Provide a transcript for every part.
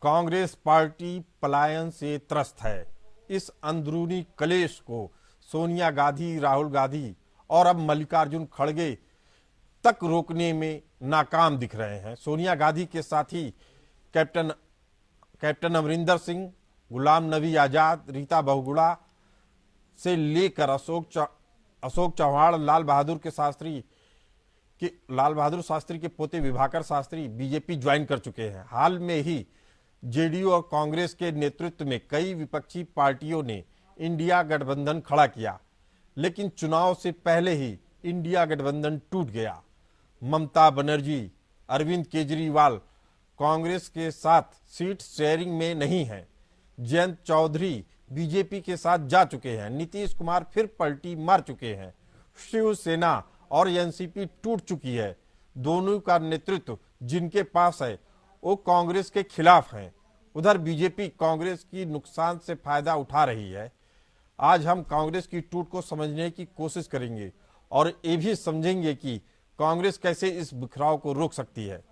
Congress party पलायन से त्रस्त है। इस अंदरूनी कलेश को सोनिया गांधी, राहुल गांधी और अब मल्लिकार्जुन खड़गे तक रोकने में नाकाम दिख रहे हैं। सोनिया गांधी के साथी कैप्टन अमरिंदर सिंह, गुलाम नबी आजाद, रीता बहुगुणा से लेकर अशोक चौहान, लाल बहादुर शास्त्री के पोते विभाकर शास्त्री बीजेपी ज्वाइन कर चुके हैं। हाल में ही जेडीयू और कांग्रेस के नेतृत्व में कई विपक्षी पार्टियों ने इंडिया गठबंधन खड़ा किया, लेकिन चुनाव से पहले ही इंडिया गठबंधन टूट गया। ममता बनर्जी, अरविंद केजरीवाल कांग्रेस के साथ सीट शेयरिंग में नहीं है। जयंत चौधरी बीजेपी के साथ जा चुके हैं। नीतीश कुमार फिर पलटी मार चुके हैं। शिवसेना और एनसीपी टूट चुकी है। दोनों का नेतृत्व जिनके पास है वो कांग्रेस के खिलाफ हैं। उधर बीजेपी कांग्रेस की नुकसान से फायदा उठा रही है। आज हम कांग्रेस की टूट को समझने की कोशिश करेंगे और ये भी समझेंगे कि कांग्रेस कैसे इस बिखराव को रोक सकती है।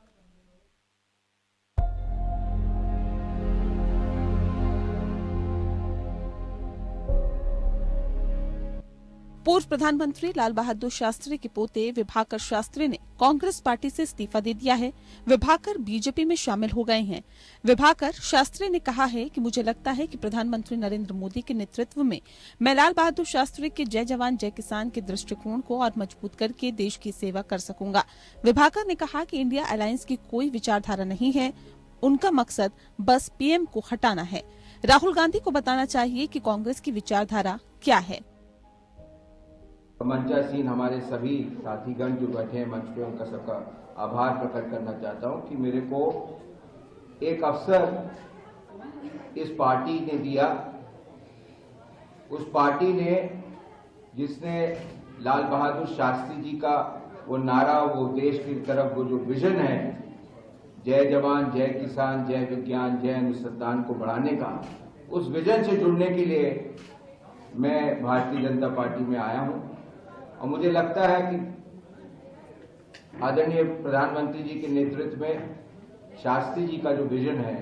पूर्व प्रधानमंत्री लाल बहादुर शास्त्री के पोते विभाकर शास्त्री ने कांग्रेस पार्टी से इस्तीफा दे दिया है। विभाकर बीजेपी में शामिल हो गए हैं। विभाकर शास्त्री ने कहा है कि मुझे लगता है कि प्रधानमंत्री नरेंद्र मोदी के नेतृत्व में मैं लाल बहादुर शास्त्री के जय जवान जय किसान के दृष्टिकोण को और मजबूत करके देश की सेवा कर सकूंगा। विभाकर ने कहा कि इंडिया अलायंस की कोई विचारधारा नहीं है, उनका मकसद बस पीएम को हटाना है। राहुल गांधी को बताना चाहिए कि कांग्रेस की विचारधारा क्या है। मंचासीन हमारे सभी साथीगण जो बैठे हैं मंच पे, उनका सबका आभार प्रकट करना चाहता हूं कि मेरे को एक अवसर इस पार्टी ने दिया। उस पार्टी ने जिसने लाल बहादुर शास्त्री जी का वो नारा, वो देश की तरफ वो जो विजन है, जय जवान जय किसान जय विज्ञान जय अनुसंधान को बढ़ाने का, उस विजन से जुड़ने के लिए मैं भारतीय जनता पार्टी में आया हूं। और मुझे लगता है कि आदरणीय प्रधानमंत्री जी के नेतृत्व में शास्त्री जी का जो विजन है,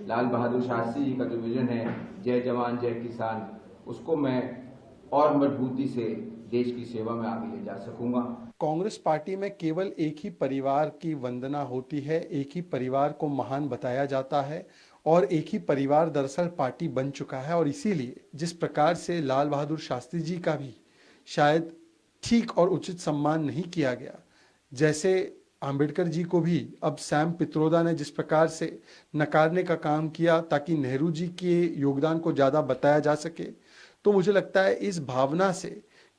लाल बहादुर शास्त्री जी का जो विजन है जय जवान जय किसान, उसको मैं और मजबूती से देश की सेवा में आगे ले जा सकूंगा। कांग्रेस पार्टी में केवल एक ही परिवार की वंदना होती है, एक ही परिवार को महान बताया जाता है और एक ही परिवार दरअसल पार्टी बन चुका है। और इसीलिए जिस प्रकार से लाल बहादुर शास्त्री जी का भी शायद ठीक और उचित सम्मान नहीं किया गया, जैसे अंबेडकर जी को भी अब सैम पित्रोदा ने जिस प्रकार से नकारने का काम किया ताकि नेहरू जी के योगदान को ज्यादा बताया जा सके, तो मुझे लगता है इस भावना से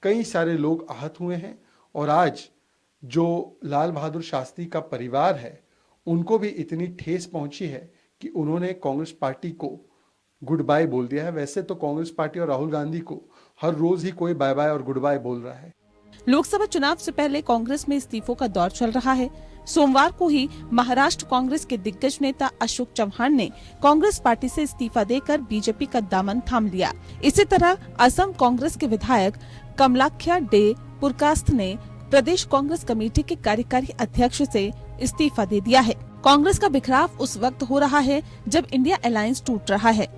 कई सारे लोग आहत हुए हैं। और आज जो लाल बहादुर शास्त्री का परिवार है, उनको भी इतनी ठेस पहुंची है कि उन्होंने कांग्रेस पार्टी को गुड बाय बोल दिया है। वैसे तो कांग्रेस पार्टी और राहुल गांधी को हर रोज ही कोई बाय बाय और गुड बाय बोल रहा है। लोकसभा चुनाव से पहले कांग्रेस में इस्तीफों का दौर चल रहा है। सोमवार को ही महाराष्ट्र कांग्रेस के दिग्गज नेता अशोक चौहान ने कांग्रेस पार्टी से इस्तीफा देकर बीजेपी का दामन थाम लिया। इसी तरह असम कांग्रेस के विधायक कमलाख्या डे पुरकास्त ने प्रदेश कांग्रेस कमेटी के कार्यकारी अध्यक्ष से इस्तीफा दे दिया है। कांग्रेस का बिखराव उस वक्त हो रहा है जब इंडिया अलायंस टूट रहा है।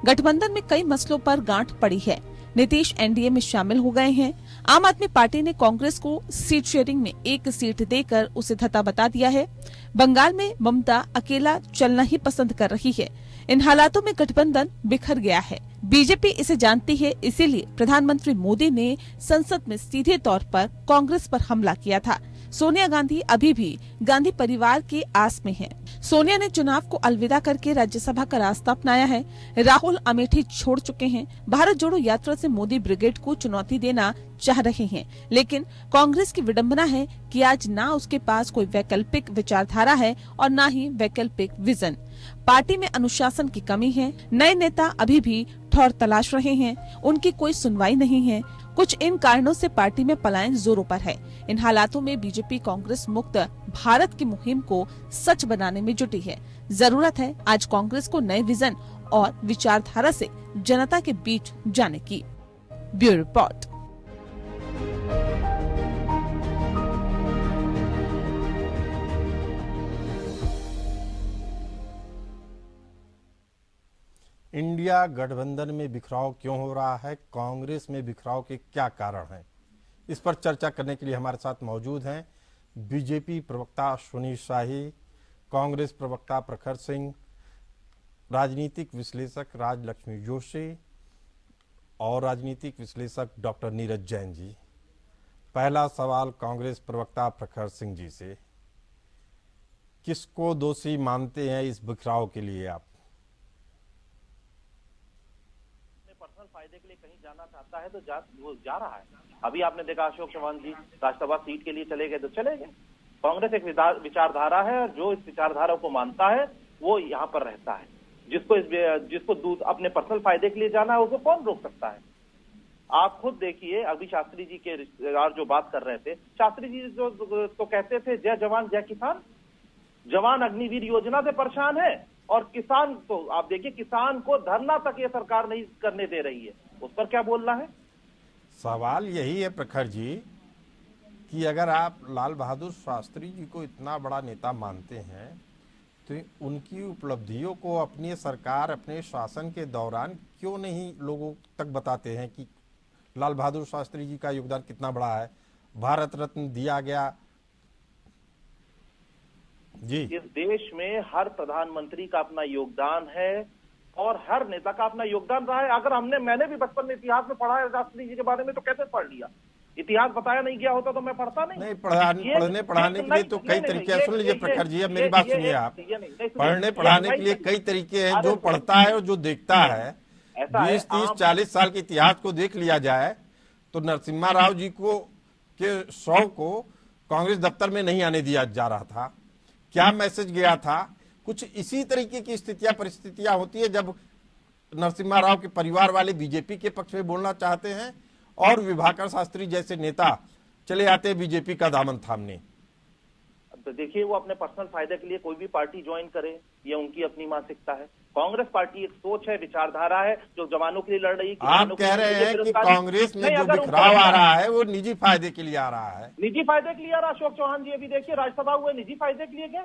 गठबंधन में कई मसलों पर गांठ पड़ी है। नीतीश एनडीए में शामिल हो गए हैं। आम आदमी पार्टी ने कांग्रेस को सीट शेयरिंग में एक सीट देकर उसे धता बता दिया है। बंगाल में ममता अकेला चलना ही पसंद कर रही है। इन हालातों में गठबंधन बिखर गया है। बीजेपी इसे जानती है, इसीलिए प्रधानमंत्री मोदी ने संसद में सीधे तौर पर कांग्रेस पर हमला किया था। सोनिया गांधी अभी भी गांधी परिवार के आस में हैं। सोनिया ने चुनाव को अलविदा करके राज्यसभा का रास्ता अपनाया है। राहुल अमेठी छोड़ चुके हैं। भारत जोड़ो यात्रा से मोदी ब्रिगेड को चुनौती देना चाह रहे हैं, लेकिन कांग्रेस की विडंबना है कि आज ना उसके पास कोई वैकल्पिक विचारधारा है और ना ही वैकल्पिक विजन। पार्टी में अनुशासन की कमी है। नए नेता अभी भी ठौर तलाश रहे हैं, उनकी कोई सुनवाई नहीं है। कुछ इन कारणों से पार्टी में पलायन जोरों पर है। इन हालातों में बीजेपी कांग्रेस मुक्त भारत की मुहिम को सच बनाने में जुटी है। जरूरत है आज कांग्रेस को नए विजन और विचारधारा से जनता के बीच जाने की। Bureau report. इंडिया गठबंधन में बिखराव क्यों हो रहा है, कांग्रेस में बिखराव के क्या कारण हैं, इस पर चर्चा करने के लिए हमारे साथ मौजूद हैं बीजेपी प्रवक्ता अश्विनी शाही, कांग्रेस प्रवक्ता प्रखर सिंह, राजनीतिक विश्लेषक राजलक्ष्मी जोशी और राजनीतिक विश्लेषक डॉक्टर नीरज जैन जी। पहला सवाल कांग्रेस प्रवक्ता प्रखर सिंह जी से, किसको दोषी मानते हैं इस बिखराव के लिए आप? पर्सनल फायदे के लिए कहीं जाना चाहता है तो वो जा रहा है। अभी आपने देखा अशोक चौहान जी राज्यसभा सीट के लिए चले गए तो चले गए। कांग्रेस एक विचारधारा है और जो इस विचारधारा को मानता है वो यहाँ पर रहता है। जिसको अपने पर्सनल फायदे के लिए जाना है उसको कौन रोक सकता है? आप खुद देखिए, अभी शास्त्री जी के रिश्तेदार जो बात कर रहे थे, शास्त्री जी जो तो कहते थे जय जवान जय किसान। जवान अग्निवीर योजना से परेशान है और किसान तो आप देखिए, किसान को धरना तक ये सरकार नहीं करने दे रही है, उस पर क्या बोलना है? सवाल यही है प्रखर जी कि अगर आप लाल बहादुर शास्त्री जी को इतना बड़ा नेता मानते हैं तो उनकी उपलब्धियों को अपनी सरकार अपने शासन के दौरान क्यों नहीं लोगों तक बताते हैं कि लाल बहादुर शास्त्री जी का योगदान कितना बड़ा है, भारत रत्न दिया गया जी। इस देश में हर प्रधानमंत्री का अपना योगदान है और हर नेता का अपना योगदान रहा है। अगर मैंने भी बचपन में इतिहास में पढ़ा है शास्त्री जी के बारे में तो कैसे पढ़ लिया? इतिहास बताया नहीं गया होता तो मैं पढ़ता नहीं। पढ़ने पढ़ाने के लिए तो कई तरीके हैं। सुन लीजिए प्रखर जी, अब मेरी बात सुनिए आप। पढ़ने पढ़ाने के लिए कई तरीके हैं। जो पढ़ता है और जो देखता है, 20, 30, 40 साल के इतिहास को देख लिया जाए तो नरसिम्हा राव जी को के शव को कांग्रेस दफ्तर में नहीं आने दिया जा रहा था। क्या मैसेज गया था? कुछ इसी तरीके की परिस्थितियां होती है जब नरसिम्हा राव के परिवार वाले बीजेपी के पक्ष में बोलना चाहते हैं और विभाकर शास्त्री जैसे नेता चले आते हैं बीजेपी का दामन थामने। तो देखिए, वो अपने पर्सनल फायदे के लिए कोई भी पार्टी ज्वाइन करे, ये उनकी अपनी मानसिकता है। कांग्रेस पार्टी एक सोच है, विचारधारा है जो जवानों के लिए लड़ रही है। आप कह रहे हैं कि कांग्रेस में जो बिखराव आ रहा है वो निजी फायदे के लिए आ रहा है। निजी फायदे के लिए आ रहा। अशोक चौहान जी अभी देखिए राज्यसभा हुए, निजी फायदे के लिए गए।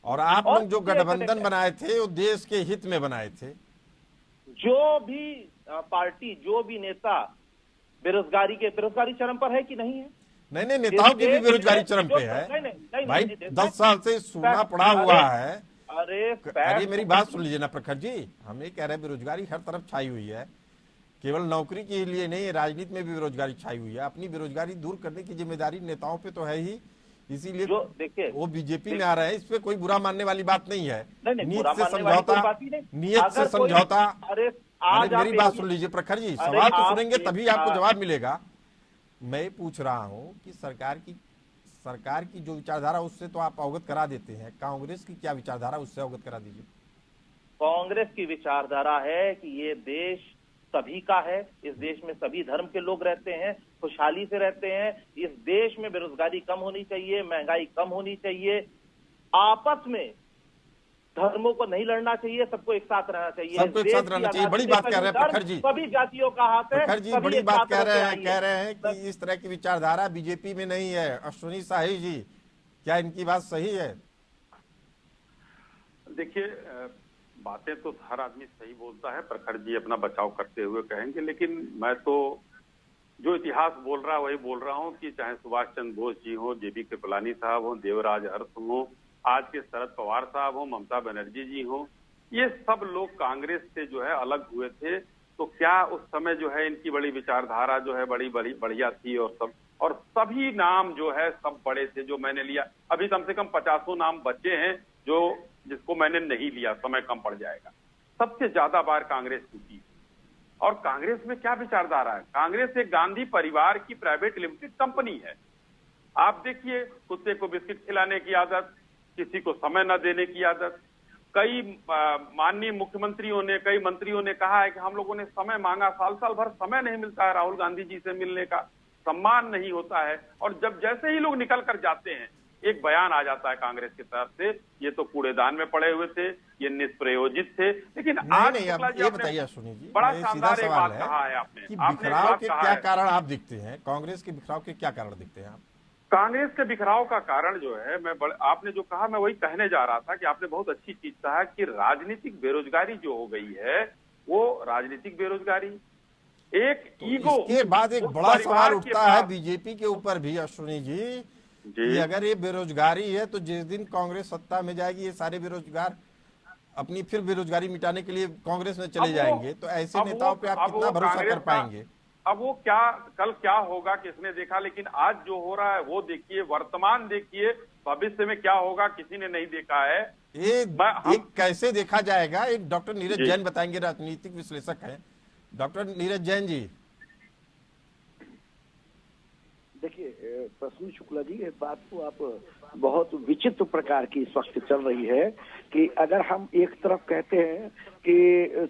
और आप लोग जो गठबंधन बनाए थे वो देश के हित में बनाए थे। जो भी पार्टी, जो भी नेता बेरोजगारी चरम पर है कि नहीं है? नहीं, नेताओं की भी बेरोजगारी चरम पे है भाई। 10 साल से सूना पड़ा हुआ है। अरे मेरी बात सुन लीजिए ना प्रखर जी, हम ये कह रहे हैं बेरोजगारी हर तरफ छाई हुई है, केवल नौकरी के लिए नहीं, राजनीति में भी बेरोजगारी छाई हुई है। अपनी बेरोजगारी दूर करने की जिम्मेदारी नेताओं पे तो है ही, इसीलिए देखिए वो बीजेपी में आ रहे हैं। इस पे कोई बुरा मानने वाली बात नहीं है। नीयत से समझौता। अरे मेरी बात सुन लीजिए प्रखर जी, सवाल तो सुनेंगे तभी आपको जवाब मिलेगा। मैं पूछ रहा हूं कि सरकार की जो विचारधारा उससे तो आप अवगत करा देते हैं, कांग्रेस की क्या विचारधारा उससे अवगत करा दीजिए। कांग्रेस की विचारधारा है कि ये देश सभी का है, इस देश में सभी धर्म के लोग रहते हैं, खुशहाली से रहते हैं। इस देश में बेरोजगारी कम होनी चाहिए, महंगाई कम होनी चाहिए, आपस में धर्मों को नहीं लड़ना चाहिए, सबको एक साथ रहना चाहिए। सबको एक साथ रहना चाहिए। बड़ी बात कह रहे हैं प्रखर जी, सभी जातियों का हाथ है। प्रखर जी बड़ी बात कह रहे हैं कि इस तरह की विचारधारा बीजेपी में नहीं है। अश्विनी शाही जी, क्या इनकी बात सही है? देखिए, बातें तो हर आदमी सही बोलता है, प्रखर जी अपना बचाव करते हुए कहेंगे, लेकिन मैं तो जो इतिहास बोल रहा है वही बोल रहा हूं कि चाहे सुभाष चंद्र बोस जी हो, जेबी कृपलानी साहब हो, देवराज अरस हो, आज के शरद पवार साहब हो, ममता बनर्जी जी हो, ये सब लोग कांग्रेस से जो है अलग हुए थे। तो क्या उस समय जो है इनकी बड़ी विचारधारा जो है बड़ी बढ़िया थी और सभी नाम जो है सब बड़े थे जो मैंने लिया। अभी कम से कम 50 नाम बचे हैं जिसको मैंने नहीं लिया, समय कम पड़ जाएगा। सबसे ज्यादा बार कांग्रेस जीती। और कांग्रेस में क्या विचारधारा है? कांग्रेस एक गांधी परिवार की प्राइवेट लिमिटेड कंपनी है। आप देखिए, कुत्ते को बिस्किट खिलाने की आदत, किसी को समय न देने की आदत। कई माननीय मुख्यमंत्रियों ने, कई मंत्रियों ने कहा है कि हम लोगों ने समय मांगा, साल भर समय नहीं मिलता है राहुल गांधी जी से मिलने का, सम्मान नहीं होता है। और जब जैसे ही लोग निकल कर जाते हैं एक बयान आ जाता है कांग्रेस की तरफ से, ये तो कूड़ेदान में पड़े हुए थे, ये निष्प्रयोजित थे। लेकिन आज ये बताइए सुनी जी, बड़ा शानदार एक बात कहा है आपने कि बिखराव के क्या कारण आप दिखते हैं? कांग्रेस के बिखराव के क्या कारण दिखते हैं आप? कांग्रेस के बिखराव का कारण जो है, आपने जो कहा मैं वही कहने जा रहा था कि आपने बहुत अच्छी चीज कहा कि राजनीतिक बेरोजगारी जो हो गई है वो राजनीतिक बेरोजगारी, एक ईगो। इसके बाद एक उस बड़ा परिवार सवाल के उठता है पास- बीजेपी के ऊपर भी, अश्विनी जी, जी कि अगर ये बेरोजगारी है तो जिस दिन कांग्रेस सत्ता में जाएगी ये सारे बेरोजगार अपनी फिर बेरोजगारी मिटाने के लिए कांग्रेस में चले जाएंगे, तो ऐसे नेताओं पे आप कितना भरोसा कर पाएंगे? अब वो क्या कल क्या होगा किसने देखा, लेकिन आज जो हो रहा है वो देखिए, वर्तमान देखिए, भविष्य में क्या होगा किसी ने नहीं देखा है। एक कैसे देखा जाएगा, एक डॉक्टर नीरज जी। जैन बताएंगे, राजनीतिक विश्लेषक हैं डॉक्टर नीरज जैन जी। देखिए प्रसून शुक्ला जी, इस बात को आप बहुत विचित्र प्रकार की इस वक्त चल रही है कि अगर हम एक तरफ कहते हैं कि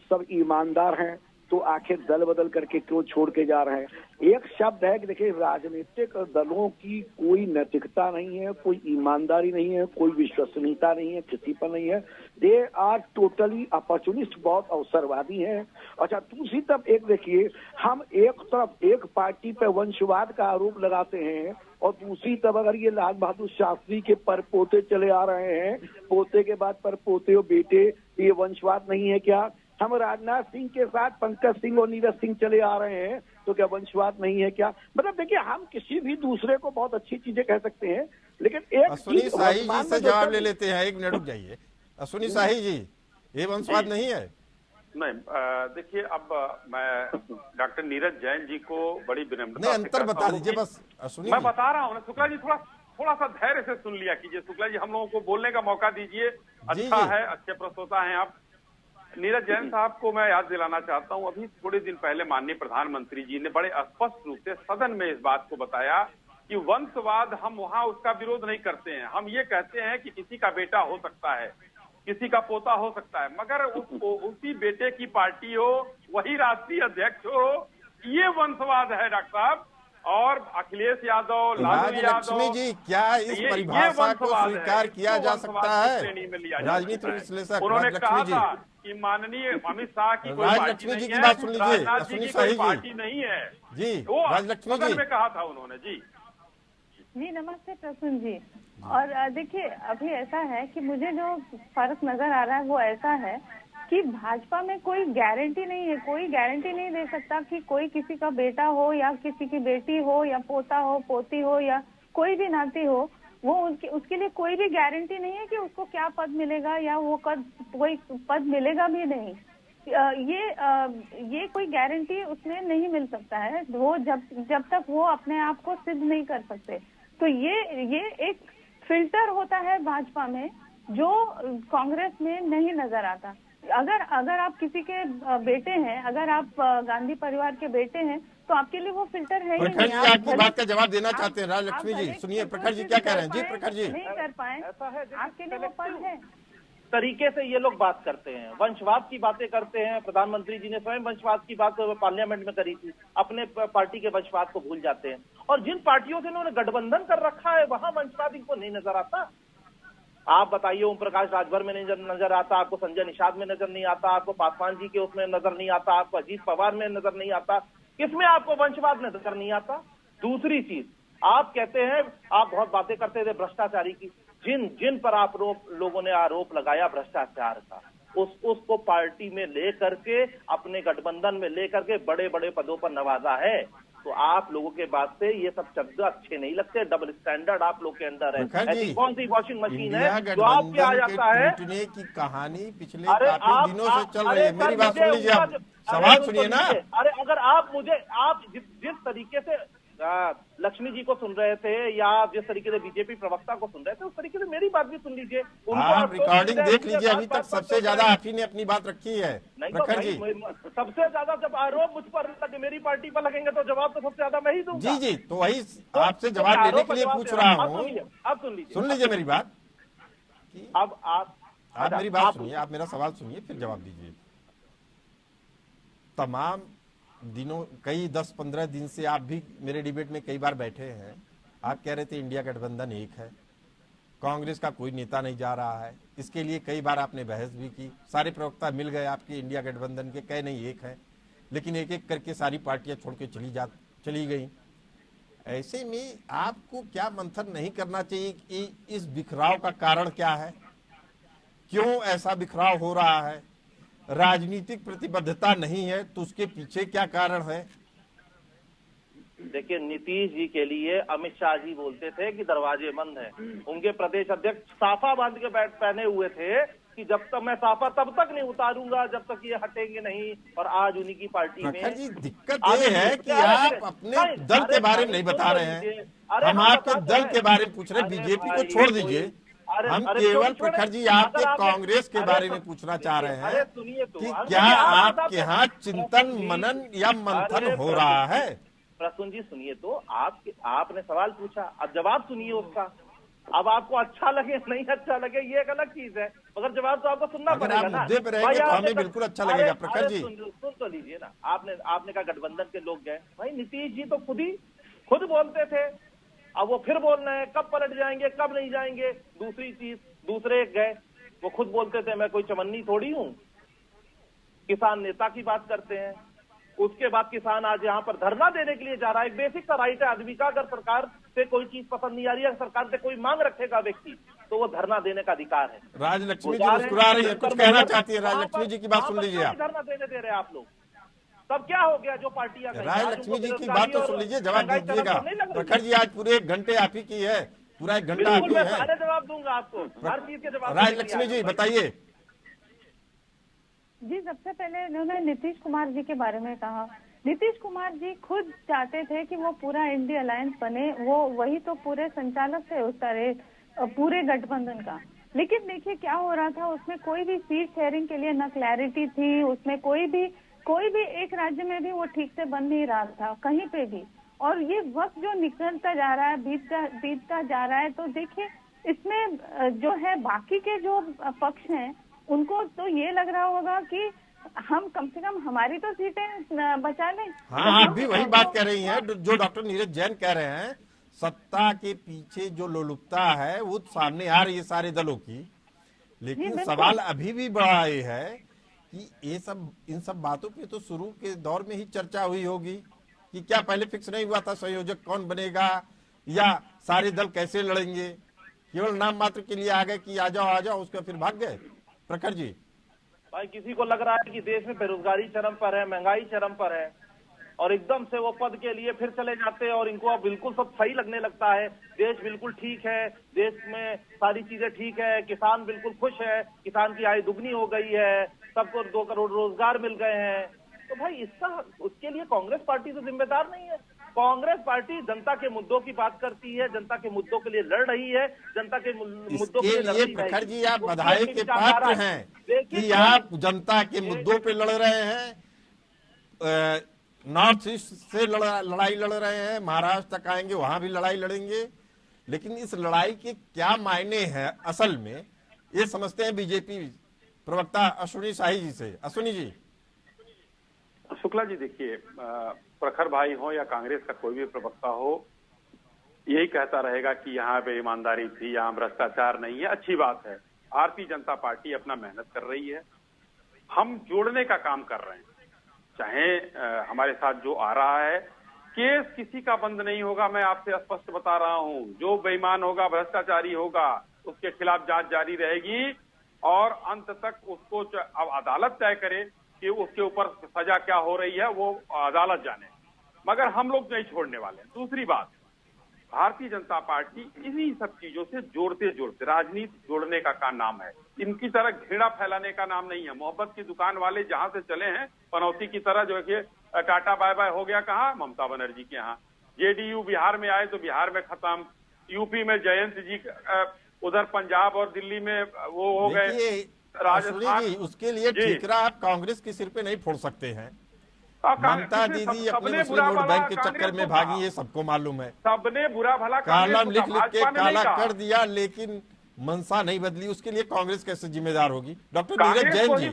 सब ईमानदार हैं तो आखिर दल बदल करके क्यों छोड़ के जा रहे हैं। एक शब्द है कि देखिए, राजनीतिक दलों की कोई नैतिकता नहीं है, कोई ईमानदारी नहीं है, कोई विश्वसनीयता नहीं है, किसी पर नहीं है। दे आर टोटली अपॉर्चुनिस्ट, बहुत अवसरवादी हैं। अच्छा, दूसरी तरफ एक देखिए, हम एक तरफ एक पार्टी पे वंशवाद का आरोप लगाते हैं और दूसरी तरफ अगर ये लाल बहादुर शास्त्री के परपोते चले आ रहे हैं, पोते के बाद परपोते और बेटे, ये वंशवाद नहीं है क्या? हम राजनाथ सिंह के साथ पंकज सिंह और नीरज सिंह चले आ रहे हैं, तो क्या वंशवाद नहीं है क्या? मतलब देखिए, हम किसी भी दूसरे को बहुत अच्छी चीजें कह सकते हैं, लेकिन एक अश्विनी चीज शाही जी वर्तमान से में जो जवाब चल- ले लेते हैं, एक मिनट रुक जाइए। अश्विनी शाही जी, ये वंशवाद नहीं है? नहीं, देखिए, अब मैं डॉक्टर नीरज जैन जी को बड़ी विनम्रता नहीं, से अंतर कहता बता हूं दीजिए कि- बस अश्विनी मैं जी। बता रहा हूँ ना शुक्ला जी, थोड़ा सा धैर्य से सुन लिया कीजिए। शुक्ला जी, हम लोगों को बोलने का मौका दीजिए। जी, अच्छा जी। है, अच्छे प्रस्तोता हैं आप। नीरज जैन साहब को मैं याद दिलाना चाहता हूं, अभी थोड़े दिन पहले माननीय प्रधानमंत्री जी ने बड़े स्पष्ट रूप से सदन में इस बात को बताया कि वंशवाद, हम वहां उसका विरोध नहीं करते हैं। हम ये कहते हैं कि किसी का बेटा हो सकता है, किसी का पोता हो सकता है, मगर उसी बेटे की पार्टी हो, वही राष्ट्रीय अध्यक्ष हो, ये वंशवाद है डॉक्टर साहब। और अखिलेश यादव, लालू यादव, राजलक्ष्मी जी, क्या इस ये परिभाषा को वंशवाद है। स्वीकार किया इसको जा वंशवाद सकता की है? श्रेणी में लिया जा राजनीतिक सकता है। विश्लेषक उन्होंने कहा राजलक्ष्मी था जी, कि माननीय अमित शाह की कोई राजलक्ष्मी पार्टी जी नहीं की है, बात सुन लीजिए, राजनाथ जी अश्विनी की कोई शाही जी। पार्टी नहीं है जी, वो राजलक्ष्मी सदन जी। में कहा था उन्होंने। जी जी नमस्ते प्रसून जी। और देखिए, अभी ऐसा है कि मुझे जो फर्क नजर आ रहा है वो ऐसा है कि भाजपा में कोई गारंटी नहीं है, कोई गारंटी नहीं दे सकता कि कोई किसी का बेटा हो या किसी की बेटी हो या पोता हो, पोती हो या कोई भी नाती हो, वो उसके लिए कोई भी गारंटी नहीं है कि उसको क्या पद मिलेगा या वो कोई पद मिलेगा भी नहीं। ये कोई गारंटी उसमें नहीं मिल सकता है, वो जब तक वो अपने आप को सिद्ध नहीं कर सकते। तो ये एक फिल्टर होता है भाजपा में जो कांग्रेस में नहीं नजर आता। अगर आप किसी के बेटे हैं, अगर आप गांधी परिवार के बेटे हैं, तो आपके लिए वो फिल्टर है ही प्रखर जी, नहीं। आपकी बात का जवाब देना चाहते हैं राजलक्ष्मी जी। सुनिए प्रखर जी क्या कह रहे हैं। जी प्रखर जी। नहीं कर पाए, ऐसा है, देखिए, आपके लिए वो पद है। तरीके से ये लोग बात करते हैं, वंशवाद की बातें करते हैं। प्रधानमंत्री जी ने स्वयं वंशवाद की बात पार्लियामेंट में करी थी, अपने पार्टी के वंशवाद को भूल जाते हैं। और जिन पार्टियों से इन्होंने गठबंधन कर रखा है वहां वंशवाद इनको नहीं नजर आता। आप बताइए, ओम प्रकाश राजभर में नहीं नजर आता, आपको संजय निषाद में नजर नहीं आता, आपको पासवान जी के उसमें नजर नहीं आता, आपको अजीत पवार में नजर नहीं आता, किसमें आपको वंशवाद नजर नहीं आता? दूसरी चीज, आप कहते हैं, आप बहुत बातें करते थे भ्रष्टाचारी की, जिन पर आप लोगों ने आरोप लगाया भ्रष्टाचार का, उसको पार्टी में ले करके, अपने गठबंधन में ले करके बड़े बड़े पदों पर नवाजा है। तो आप लोगों के बात से ये सब शब्द अच्छे नहीं लगते। डबल स्टैंडर्ड आप लोग के अंदर है। प्रखर जी, ऐसी कौन सी वॉशिंग मशीन इंडिया है जो आपके आ गठबंधन के जाता है? टूटने की कहानी पिछले अरे काफी दिनों से चल रही है। मेरी बात सुन लीजिए, आप सवाल सुनिए ना। अरे अगर आप जिस तरीके से लक्ष्मी जी को सुन रहे थे या जिस तरीके से बीजेपी प्रवक्ता को सुन रहे थे, उस तरीके से मेरी बात भी सुन लीजिए। आप रिकॉर्डिंग देख लीजिए, अभी तक सबसे ज्यादा आप ही ने अपनी बात रखी है नहीं तो प्रखर जी। सबसे ज्यादा जब आरोप मुझ पर लगे, मेरी पार्टी पर लगेंगे, तो जवाब तो सबसे ज्यादा मैं ही दूंगा। जी जी, तो वही आपसे जवाब देने के लिए पूछ रहा हूँ। अब सुन लीजिए, सुन लीजिए मेरी बात। अब आप मेरी बात सुनिए, आप मेरा सवाल सुनिए फिर जवाब दीजिए। तमाम दिनों, कई 10-15 दिन से आप भी मेरे डिबेट में कई बार बैठे हैं। आप कह रहे थे इंडिया गठबंधन एक है, कांग्रेस का कोई नेता नहीं जा रहा है। इसके लिए कई बार आपने बहस भी की, सारे प्रवक्ता मिल गए आपके इंडिया गठबंधन के, कहे नहीं एक है, लेकिन एक एक करके सारी पार्टियां छोड़ के चली गई। ऐसे में आपको क्या मंथन नहीं करना चाहिए कि इस बिखराव का कारण क्या है, क्यों ऐसा बिखराव हो रहा है? राजनीतिक प्रतिबद्धता नहीं है, तो उसके पीछे क्या कारण है? देखिए, नीतीश जी के लिए अमित शाह जी बोलते थे कि दरवाजे बंद हैं। उनके प्रदेश अध्यक्ष साफा बांध के पहने हुए थे कि जब तक मैं साफा तब तक नहीं उतारूंगा जब तक ये हटेंगे नहीं। और आज उन्हीं की पार्टी में प्रखर जी, दिक्कत ये है कि आप अपने दल के बारे में नहीं बता रहे हैं। हम आपके दल के बारे में पूछ रहे हैं, बीजेपी को छोड़ दीजिए। हम केवल प्रखर जी आपके कांग्रेस के बारे में पूछना चाह रहे हैं कि क्या आपके यहाँ चिंतन मनन या मंथन हो रहा है? प्रसून जी सुनिए, तो आपने सवाल पूछा, अब जवाब सुनिए उसका। अब आपको अच्छा लगे नहीं अच्छा लगे ये एक अलग चीज है, मगर जवाब तो आपको सुनना पड़ेगा ना। मुद्दे पे रहेंगे तो हमें बिल्कुल अच्छा लगेगा। प्रखर जी सुन तो लीजिए ना, आपने कहा गठबंधन के लोग गए, भाई नीतीश जी तो खुद बोलते थे, अब वो फिर बोल रहे हैं कब पलट जाएंगे कब नहीं जाएंगे। दूसरी चीज, दूसरे गए, वो खुद बोलते थे मैं कोई चमन्नी थोड़ी हूं, किसान नेता की बात करते हैं। उसके बाद किसान आज यहाँ पर धरना देने के लिए जा रहा है। एक बेसिक सा राइट है आदमी का, अगर सरकार से कोई चीज पसंद नहीं आ रही है, सरकार से कोई मांग रखेगा व्यक्ति, तो वो धरना देने का अधिकार है। राजलक्ष्मी जी मुस्कुरा रही है, कुछ कहना चाहती है। राजलक्ष्मी जी की बात सुन लीजिए आप। धरना देने दे रहे हैं आप लोग, तब क्या हो गया जो पार्टियां गई? राजलक्ष्मी जी की बात तो सुन लीजिए, जवाब दीजिएगा। प्रखर जी आज पूरे 1 घंटे आप ही की है, पूरा 1 घंटा आप ही है। सारे जवाब दूंगा आपको, हर चीज के जवाब। राजलक्ष्मी जी बताइए। जी, सबसे पहले उन्होंने नीतीश कुमार जी के बारे में कहा। नीतीश कुमार जी खुद चाहते थे कि वो पूरा इंडिया अलायंस बने, वो वही तो पूरे संचालक थे उसका पूरे गठबंधन का। लेकिन देखिए क्या हो रहा था, उसमें कोई भी सीट शेयरिंग के लिए न क्लैरिटी थी, उसमें कोई भी एक राज्य में भी वो ठीक से बन नहीं रहा था कहीं पे भी। और ये वक्त जो निकलता जा रहा है, बीतता जा रहा है, तो देखिए इसमें जो है बाकी के जो पक्ष हैं उनको तो ये लग रहा होगा कि हम कम से कम हमारी तो सीटें बचा लें। हाँ, आप भी वही बात कह रही हैं जो डॉक्टर नीरज जैन कह रहे हैं। सत्ता के पीछे जो लोलुपता है वो सामने आ रही है सारे दलों की, लेकिन सवाल अभी भी बड़ा ये है कि इन सब बातों पे तो शुरू के दौर में ही चर्चा हुई होगी कि क्या पहले फिक्स नहीं हुआ था संयोजक कौन बनेगा या सारे दल कैसे लड़ेंगे? केवल नाम मात्र के लिए आ गए कि आ जाओ, उसके फिर भाग गए। प्रखर जी, भाई किसी को लग रहा है कि देश में बेरोजगारी चरम पर है, महंगाई चरम पर है, और एकदम से वो पद के लिए फिर चले जाते हैं और इनको अब बिल्कुल सब सही लगने लगता है। देश बिल्कुल ठीक है, देश में सारी चीजें ठीक है, किसान बिल्कुल खुश है, किसान की आय दुगनी हो गई है, सबको 2 करोड़ रोजगार मिल गए हैं। तो भाई उसके लिए कांग्रेस पार्टी तो जिम्मेदार नहीं है। कांग्रेस पार्टी जनता के मुद्दों की बात करती है, जनता के मुद्दों के लिए लड़ रही है, जनता के मुद्दों के लिए प्रखर जी आप बधाई के पात्र हैं कि आप जनता के मुद्दों पे लड़ रहे हैं। नॉर्थ ईस्ट से लड़ाई लड़ रहे हैं, महाराष्ट्र तक आएंगे वहां भी लड़ाई लड़ेंगे, लेकिन इस लड़ाई के क्या मायने हैं असल में, ये समझते हैं बीजेपी प्रवक्ता अश्विनी शाही जी से। अश्विनी जी। शुक्ला जी, देखिए, प्रखर भाई हो या कांग्रेस का कोई भी प्रवक्ता हो, यही कहता रहेगा कि यहाँ पे ईमानदारी थी, यहाँ भ्रष्टाचार नहीं है। अच्छी बात है, भारतीय जनता पार्टी अपना मेहनत कर रही है, हम जोड़ने का काम कर रहे हैं। चाहे हमारे साथ जो आ रहा है, केस किसी का बंद नहीं होगा, मैं आपसे स्पष्ट बता रहा हूं। जो बेईमान होगा, भ्रष्टाचारी होगा, उसके खिलाफ जांच जारी रहेगी और अंत तक उसको अब अदालत तय करे कि उसके ऊपर सजा क्या हो रही है, वो अदालत जाने, मगर हम लोग नहीं छोड़ने वाले। दूसरी बात, भारतीय जनता पार्टी इन्हीं सब चीजों से जोड़ते राजनीति जोड़ने का नाम है, इनकी तरह घृणा फैलाने का नाम नहीं है। मोहब्बत की दुकान वाले जहां से चले हैं, पनौती की तरह जो है टाटा बाय बाय हो गया, कहाँ? ममता बनर्जी के यहाँ। जेडीयू बिहार में आए तो बिहार में खत्म, यूपी में जयंत जी, उधर पंजाब और दिल्ली में वो हो गए, राजस्थान। उसके लिए ठीकरा आप कांग्रेस के सिर पे नहीं फोड़ सकते हैं। ममता दीदी अपने मुस्लिम वोट बैंक के चक्कर में भागी, ये सबको मालूम है। सबने बुरा भला कालम लिख के काला कर दिया, लेकिन मंशा नहीं बदली, उसके लिए कांग्रेस कैसे जिम्मेदार होगी? डॉक्टर नीरज जैन जी,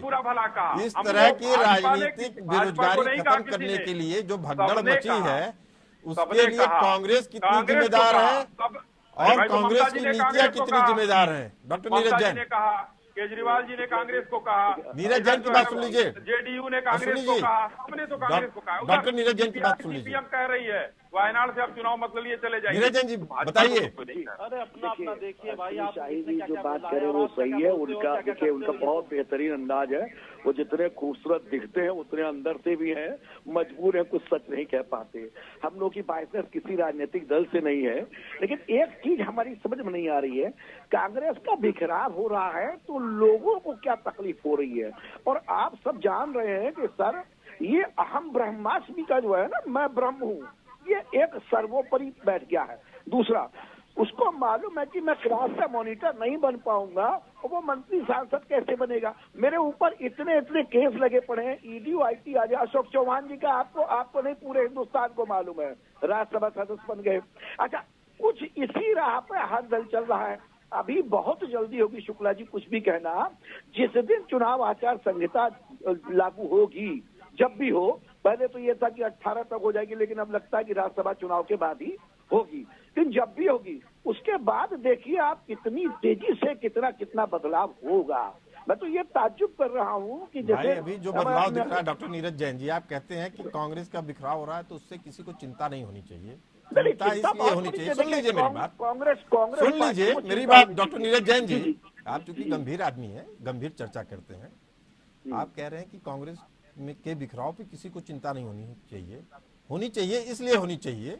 इस तरह की राजनीतिक बेरोजगारी खत्म करने के लिए जो भगदड़ मची है, उसके लिए कांग्रेस कितनी जिम्मेदार है और कांग्रेस की नीतियां कितनी जिम्मेदार है? डॉक्टर नीरज जैन। केजरीवाल जी ने कांग्रेस को कहा, नीरज जैन की बात सुन लीजिए। जेडीयू ने कांग्रेस को कहा, हमने तो कांग्रेस को कहा। डॉक्टर नीरज जैन की बात सुन लीजिए। सीपीएम कह रही है वायनाड से आप चुनाव मत लड़िए, चले जाइए। नीरज जैन जी बताइए। अरे अपना अपना देखिए भाई, आप शाही जी जो बात करें वो सही है। उनका देखिए, उनका बहुत बेहतरीन अंदाज है। वो जितने खूबसूरत दिखते हैं उतने अंदर से भी हैं, मजबूर हैं, कुछ सच नहीं कह पाते। हम लोग की बायसनेस किसी राजनीतिक दल से नहीं है, लेकिन एक चीज हमारी समझ में नहीं आ रही है, कांग्रेस का बिखराव हो रहा है तो लोगों को क्या तकलीफ हो रही है। और आप सब जान रहे हैं कि सर, ये अहम ब्रह्मास्मि का जो है ना, मैं ब्रह्म हूँ, ये एक सर्वोपरि बैठ गया है। दूसरा, उसको मालूम है कि मैं क्लास का मॉनिटर नहीं बन पाऊंगा, और वो मंत्री सांसद कैसे बनेगा। मेरे ऊपर इतने इतने केस लगे पड़े हैं, ईडी आईटी आ जाए। अशोक चौहान जी का आपको नहीं, पूरे हिंदुस्तान को मालूम है, राज्यसभा सदस्य बन गए। अच्छा, कुछ इसी राह पे हर दल चल रहा है। अभी बहुत जल्दी होगी, शुक्ला जी कुछ भी कहना, जिस दिन चुनाव आचार संहिता लागू होगी, जब भी हो, पहले तो ये था कि 18 तक हो जाएगी, लेकिन अब लगता है कि राज्यसभा चुनाव के बाद ही होगी। लेकिन जब भी होगी उसके बाद देखिए आप कितनी तेजी से कितना कितना बदलाव होगा। मैं तो ये ताज्जुब कर रहा हूँ कि जैसे अभी जो बदलाव दिख रहा है, डॉक्टर नीरज जैन जी, आप कहते हैं कि कांग्रेस का बिखराव हो रहा है तो उससे किसी को चिंता नहीं होनी चाहिए। चिंता इसलिए होनी चाहिए, सुन लीजिए मेरी बात, कांग्रेस सुन लीजिए मेरी बात डॉक्टर नीरज जैन जी। आप चूंकि गंभीर आदमी हैं, गंभीर चर्चा करते हैं, आप कह रहे हैं कि कांग्रेस में के बिखराव पे किसी को चिंता नहीं होनी चाहिए। होनी चाहिए इसलिए होनी चाहिए,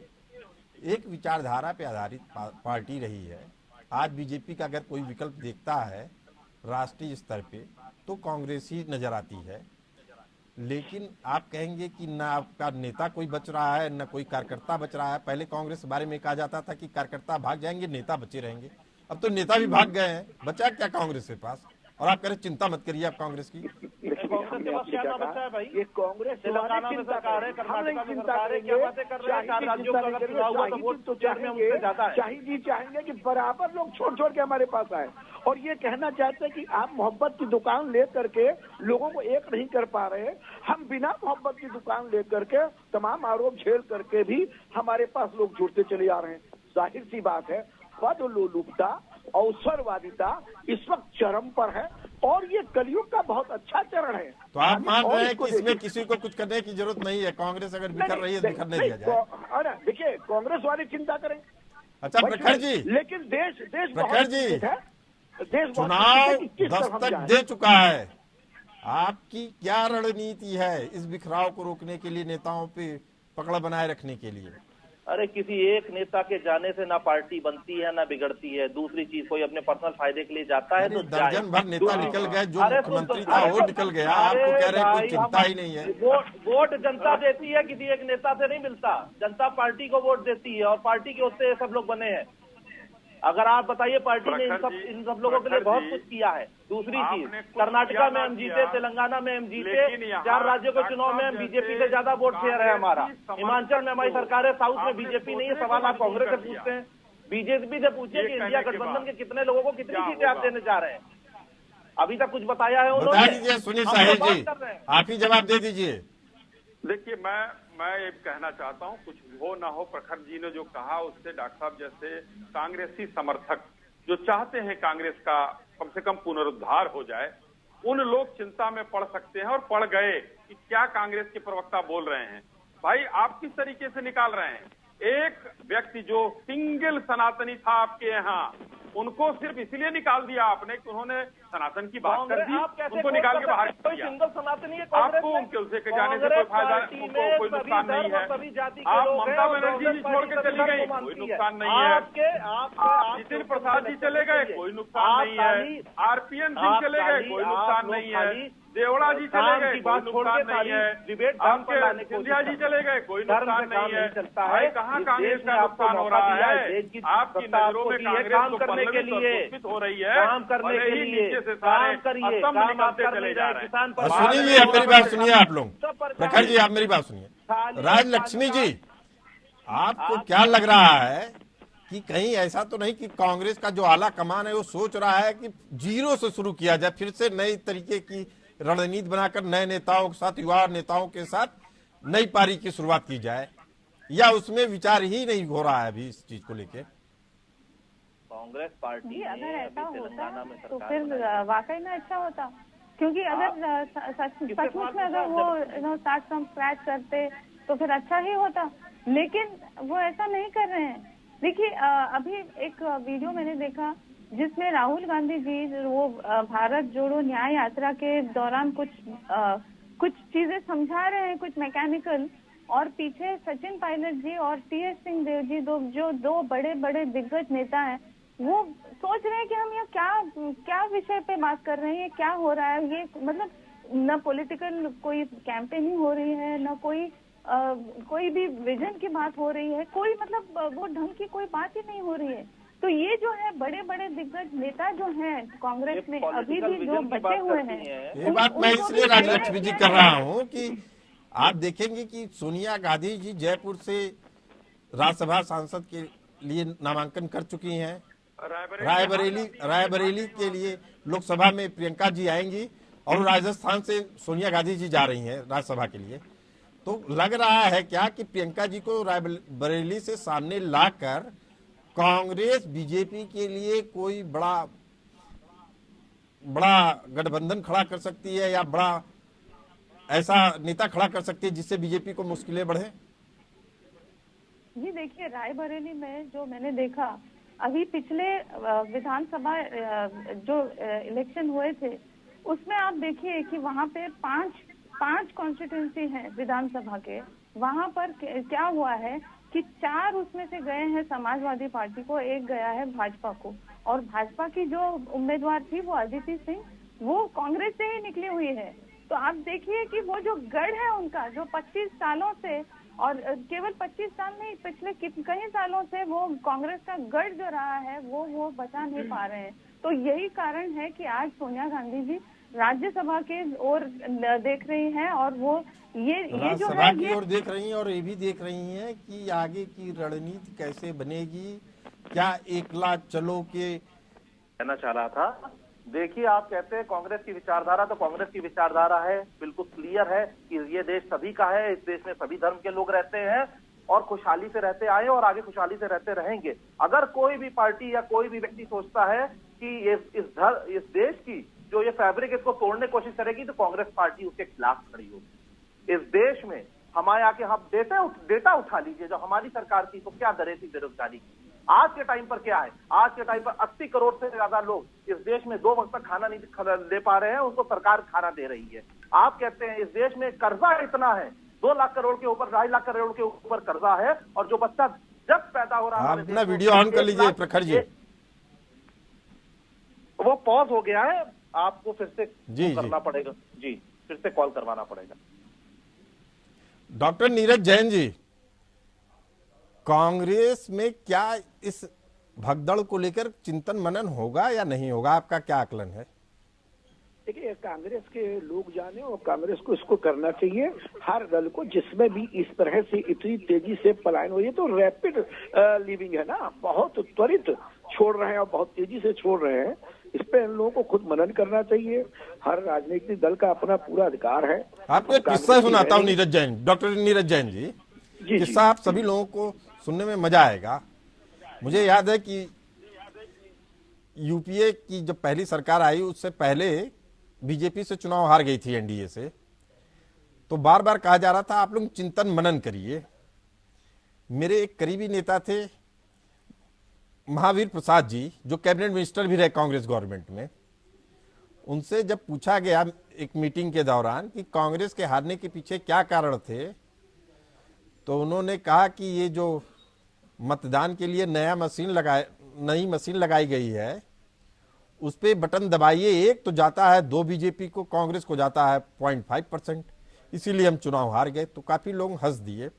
एक विचारधारा पे आधारित पार्टी रही है। आज बीजेपी का अगर कोई विकल्प देखता है राष्ट्रीय स्तर पे तो कांग्रेस ही नजर आती है। लेकिन आप कहेंगे कि ना आपका नेता कोई बच रहा है, ना कोई कार्यकर्ता बच रहा है। पहले कांग्रेस के बारे में कहा जाता था कि कार्यकर्ता भाग जाएंगे, नेता बचे रहेंगे। अब तो नेता भी भाग गए हैं, बचा क्या कांग्रेस के पास? और आप कह रहे चिंता मत करिए आप कांग्रेस की। कांग्रेस के पास क्या ना बचा है भाई? ये कांग्रेस तेलंगाना में सरकार है, कर्नाटका में सरकार है, क्या बातें कर रहे हैं? 4 राज्यों का अगर चुनाव हुआ तो वोट तो चेयर में उनसे ज्यादा है। शाही जी चाहेंगे कि बराबर लोग छोड़ छोड़ के हमारे पास आए, और ये कहना चाहते हैं कि आप मोहब्बत की दुकान ले करके लोगों को एक नहीं कर पा रहे। हम बिना मोहब्बत की दुकान ले करके तमाम आरोप झेल करके भी हमारे पास लोग जुड़ते चले आ रहे हैं। जाहिर सी बात है, पद लोलुपता, अवसरवादिता इस वक्त चरम पर है, और ये कलयुग का बहुत अच्छा चरण है। तो आप मान रहे हैं कि इसमें किसी को कुछ करने की जरूरत नहीं है? कांग्रेस अगर बिखर रही है तो बिखरने दिया जाए। देखिए, कांग्रेस वाले चिंता करें। अच्छा प्रखर जी, लेकिन देश प्रखर जी, देश चुनाव दस्तक दे चुका है। आपकी क्या रणनीति है इस बिखराव को रोकने के लिए, नेताओं पे पकड़ बनाए रखने के लिए? अरे किसी एक नेता के जाने से ना पार्टी बनती है ना बिगड़ती है। दूसरी चीज, कोई अपने पर्सनल फायदे के लिए जाता है तो दर्जन भर नेता निकल गए, जो मुख्यमंत्री था वो निकल गया। आपको कह रहे हैं कोई चिंता ही नहीं है। वोट जनता देती है, किसी एक नेता से नहीं मिलता। जनता पार्टी को वोट देती है, और पार्टी के उससे सब लोग बने हैं। अगर आप बताइए, पार्टी ने इन सब लोगों के लिए बहुत कुछ किया है। दूसरी चीज, कर्नाटका में हम जीते, तेलंगाना में हम जीते, 4 राज्यों के चुनाव में हम बीजेपी से ज्यादा वोट शेयर है हमारा। हिमाचल में हमारी सरकार है, साउथ में बीजेपी नहीं है। सवाल आप कांग्रेस से पूछते हैं, बीजेपी से पूछिए कि इंडिया गठबंधन के कितने लोगों को कितनी सीटें आप देने जा रहे हैं। अभी तक कुछ बताया है बता दीजिए सुनील साहिल जी, आप ही जवाब दे दीजिए। देखिए, मैं ये कहना चाहता हूं, कुछ हो ना हो, प्रखर जी ने जो कहा उससे डॉक्टर साहब जैसे कांग्रेसी समर्थक जो चाहते हैं कांग्रेस का कम से कम पुनरुद्धार हो जाए, उन लोग चिंता में पड़ सकते हैं और पड़ गए कि क्या कांग्रेस के प्रवक्ता बोल रहे हैं। भाई आप किस तरीके से निकाल रहे हैं? एक व्यक्ति जो सिंगल सनातनी था आपके यहाँ, उनको सिर्फ इसलिए निकाल दिया आपने कि उन्होंने सनातन की बात कर दी, उनको निकाल के बाहर कर दिया। सिंगल सनातनी है आपको उनके उसे के जाने से कोई फायदा, कोई नुकसान नहीं है। आप ममता बनर्जी जी छोड़ के चली गई, कोई नुकसान नहीं है। जितिन प्रसाद जी चले गए, कोई नुकसान नहीं है। आरपीएन सिंह चले गए, कोई नुकसान नहीं है। देवड़ा जी चले गए, कोई नुकसान नहीं है। आपके सिंधिया जी चले गए, कोई नुकसान नहीं है। भाई कहाँ कांग्रेस का नुकसान हो रहा है? आपकी नजरों में कांग्रेस तो पल्लवी प्रदूषित हो रही है, काम करने के लिए नीचे से सारे करिए, असम निकलते चले जा रहे हैं। सुनिए, मेरी बात सुनिए आप लोग। प्रखर जी आप मेरी बात सुनिए। राजलक्ष्मी जी, आपको क्या लग रहा है कि कहीं ऐसा तो नहीं कि कांग्रेस का जो आला कमान है वो सोच रहा है कि जीरो से शुरू किया जाए, फिर से नई तरीके की रणनीति बनाकर नए नेताओं के साथ, युवा नेताओं के साथ नई पारी की शुरुआत की जाए, या उसमें विचार ही नहीं हो रहा है अभी इस चीज को लेकर? कांग्रेस पार्टी अगर ऐसा होता तो सरकार फिर वाकई में अच्छा होता, क्योंकि अगर सचमुच में अगर वो स्टार्ट फ्रॉम स्क्रैच करते तो फिर अच्छा ही होता। लेकिन वो ऐसा नहीं कर रहे हैं। देखिए अभी एक वीडियो मैंने देखा जिसमें राहुल गांधी जी वो भारत जोड़ो न्याय यात्रा के दौरान कुछ चीजें समझा रहे हैं, कुछ मैकेनिकल, और पीछे सचिन पायलट जी और टी.एस. सिंहदेव जी जो दो बड़े बड़े दिग्गज नेता हैं, वो सोच रहे हैं कि हम यहाँ क्या विषय पे बात कर रहे हैं, क्या हो रहा है। ये मतलब न पॉलिटिकल कोई कैंपेनिंग हो रही है, न कोई भी विजन की बात हो रही है, कोई मतलब वो ढंग की कोई बात ही नहीं हो रही है। तो ये जो है बड़े बड़े दिग्गज नेता जो हैं कांग्रेस में अभी भी जो बचे हुए हैं, ये बात मैं इसलिए राजलक्ष्मी जी कर रहा हूँ कि आप देखेंगे कि सोनिया गांधी जी जयपुर से राज्यसभा सांसद के लिए नामांकन कर चुकी हैं। रायबरेली के लिए लोकसभा में प्रियंका जी आएंगी और राजस्थान से सोनिया गांधी जी जा रही हैं राज्यसभा के लिए। तो लग रहा है क्या कि प्रियंका जी को रायबरेली से सामने लाकर कांग्रेस बीजेपी के लिए कोई बड़ा गठबंधन खड़ा कर सकती है या बड़ा ऐसा नेता खड़ा कर सकती है जिससे बीजेपी को मुश्किलें बढ़े? जी देखिए, रायबरेली में जो मैंने देखा अभी पिछले विधानसभा जो इलेक्शन हुए थे उसमें आप देखिए कि वहाँ पे पांच कॉन्स्टिट्यूंसी हैं विधानसभा के। वहाँ पर क्या हुआ है कि 4 उसमें से गए हैं समाजवादी पार्टी को, 1 गया है भाजपा को, और भाजपा की जो उम्मीदवार थी वो अदिति सिंह, वो कांग्रेस से ही निकली हुई है। तो आप देखिए कि वो जो गढ़ है उनका, जो 25 सालों से, और केवल 25 साल नहीं, पिछले कई सालों से वो कांग्रेस का गढ़ जो रहा है वो बचा नहीं पा रहे हैं। तो यही कारण है कि आज सोनिया गांधी जी राज्यसभा के ओर देख रही हैं, और वो ये जो है की ओर देख रही हैं, और ये भी देख रही हैं कि आगे की रणनीति कैसे बनेगी। क्या एकला चलो के कहना चाह रहा था। देखिए, आप कहते हैं कांग्रेस की विचारधारा, तो कांग्रेस की विचारधारा है बिल्कुल क्लियर है कि ये देश सभी का है, इस देश में सभी धर्म के लोग रहते हैं और खुशहाली से रहते आए और आगे खुशहाली से रहते रहेंगे। अगर कोई भी पार्टी या कोई भी व्यक्ति सोचता है कि ये इस देश की जो ये फैब्रिक इसको तोड़ने की कोशिश करेगी, तो कांग्रेस पार्टी उसके खिलाफ खड़ी होगी। इस देश में हमारे आके आप डेटा उठा लीजिए जो हमारी सरकार की, तो क्या दरें थी बेरोजगारी की। आज के टाइम पर क्या है, आज के टाइम पर 80 करोड़ से ज्यादा लोग इस देश में 2 वक्त तक खाना नहीं ले पा रहे हैं, उनको सरकार खाना दे रही है। आप कहते हैं इस देश में कर्जा इतना है, 2 लाख करोड़ के ऊपर, 2.5 लाख करोड़ के ऊपर कर्जा है, और जो बच्चा जब पैदा हो रहा है, आप अपना वीडियो ऑन कर लीजिए प्रखर जी, वो पॉज हो गया है, आपको फिर से करना जी पड़ेगा। जी, फिर से कॉल करवाना पड़ेगा। डॉक्टर नीरज जैन जी, कांग्रेस में क्या इस भगदड़ को लेकर चिंतन मनन होगा या नहीं होगा, आपका क्या आकलन है? देखिए, कांग्रेस के लोग जाने और कांग्रेस को इसको करना चाहिए, हर दल को जिसमें भी इस तरह से इतनी तेजी से पलायन हो रही है। तो रैपिड लीविंग है ना, बहुत त्वरित छोड़ रहे हैं और बहुत तेजी से छोड़ रहे हैं। इस पे इन लोगों को खुद मनन करना चाहिए। हर राजनीतिक दल का अपना पूरा अधिकार है। आपको एक किस्सा सुनाता हूँ नीरज जैन, डॉक्टर नीरज जैन जी, किस्सा आप सभी लोगों को सुनने में मजा आएगा। मुझे याद है कि यूपीए की जब पहली सरकार आई, उससे पहले बीजेपी से चुनाव हार गई थी एनडीए से, तो बार बार कहा जा रहा था आप लोग चिंतन मनन करिए। मेरे एक करीबी नेता थे महावीर प्रसाद जी, जो कैबिनेट मिनिस्टर भी रहे कांग्रेस गवर्नमेंट में। उनसे जब पूछा गया एक मीटिंग के दौरान कि कांग्रेस के हारने के पीछे क्या कारण थे, तो उन्होंने कहा कि ये जो मतदान के लिए नई मशीन लगाई गई है, उस पे बटन दबाइए, एक तो जाता है 2 बीजेपी को, कांग्रेस को जाता है 0.5%, इसीलिए हम चुनाव हार गए। तो काफी लोग हंस दिए।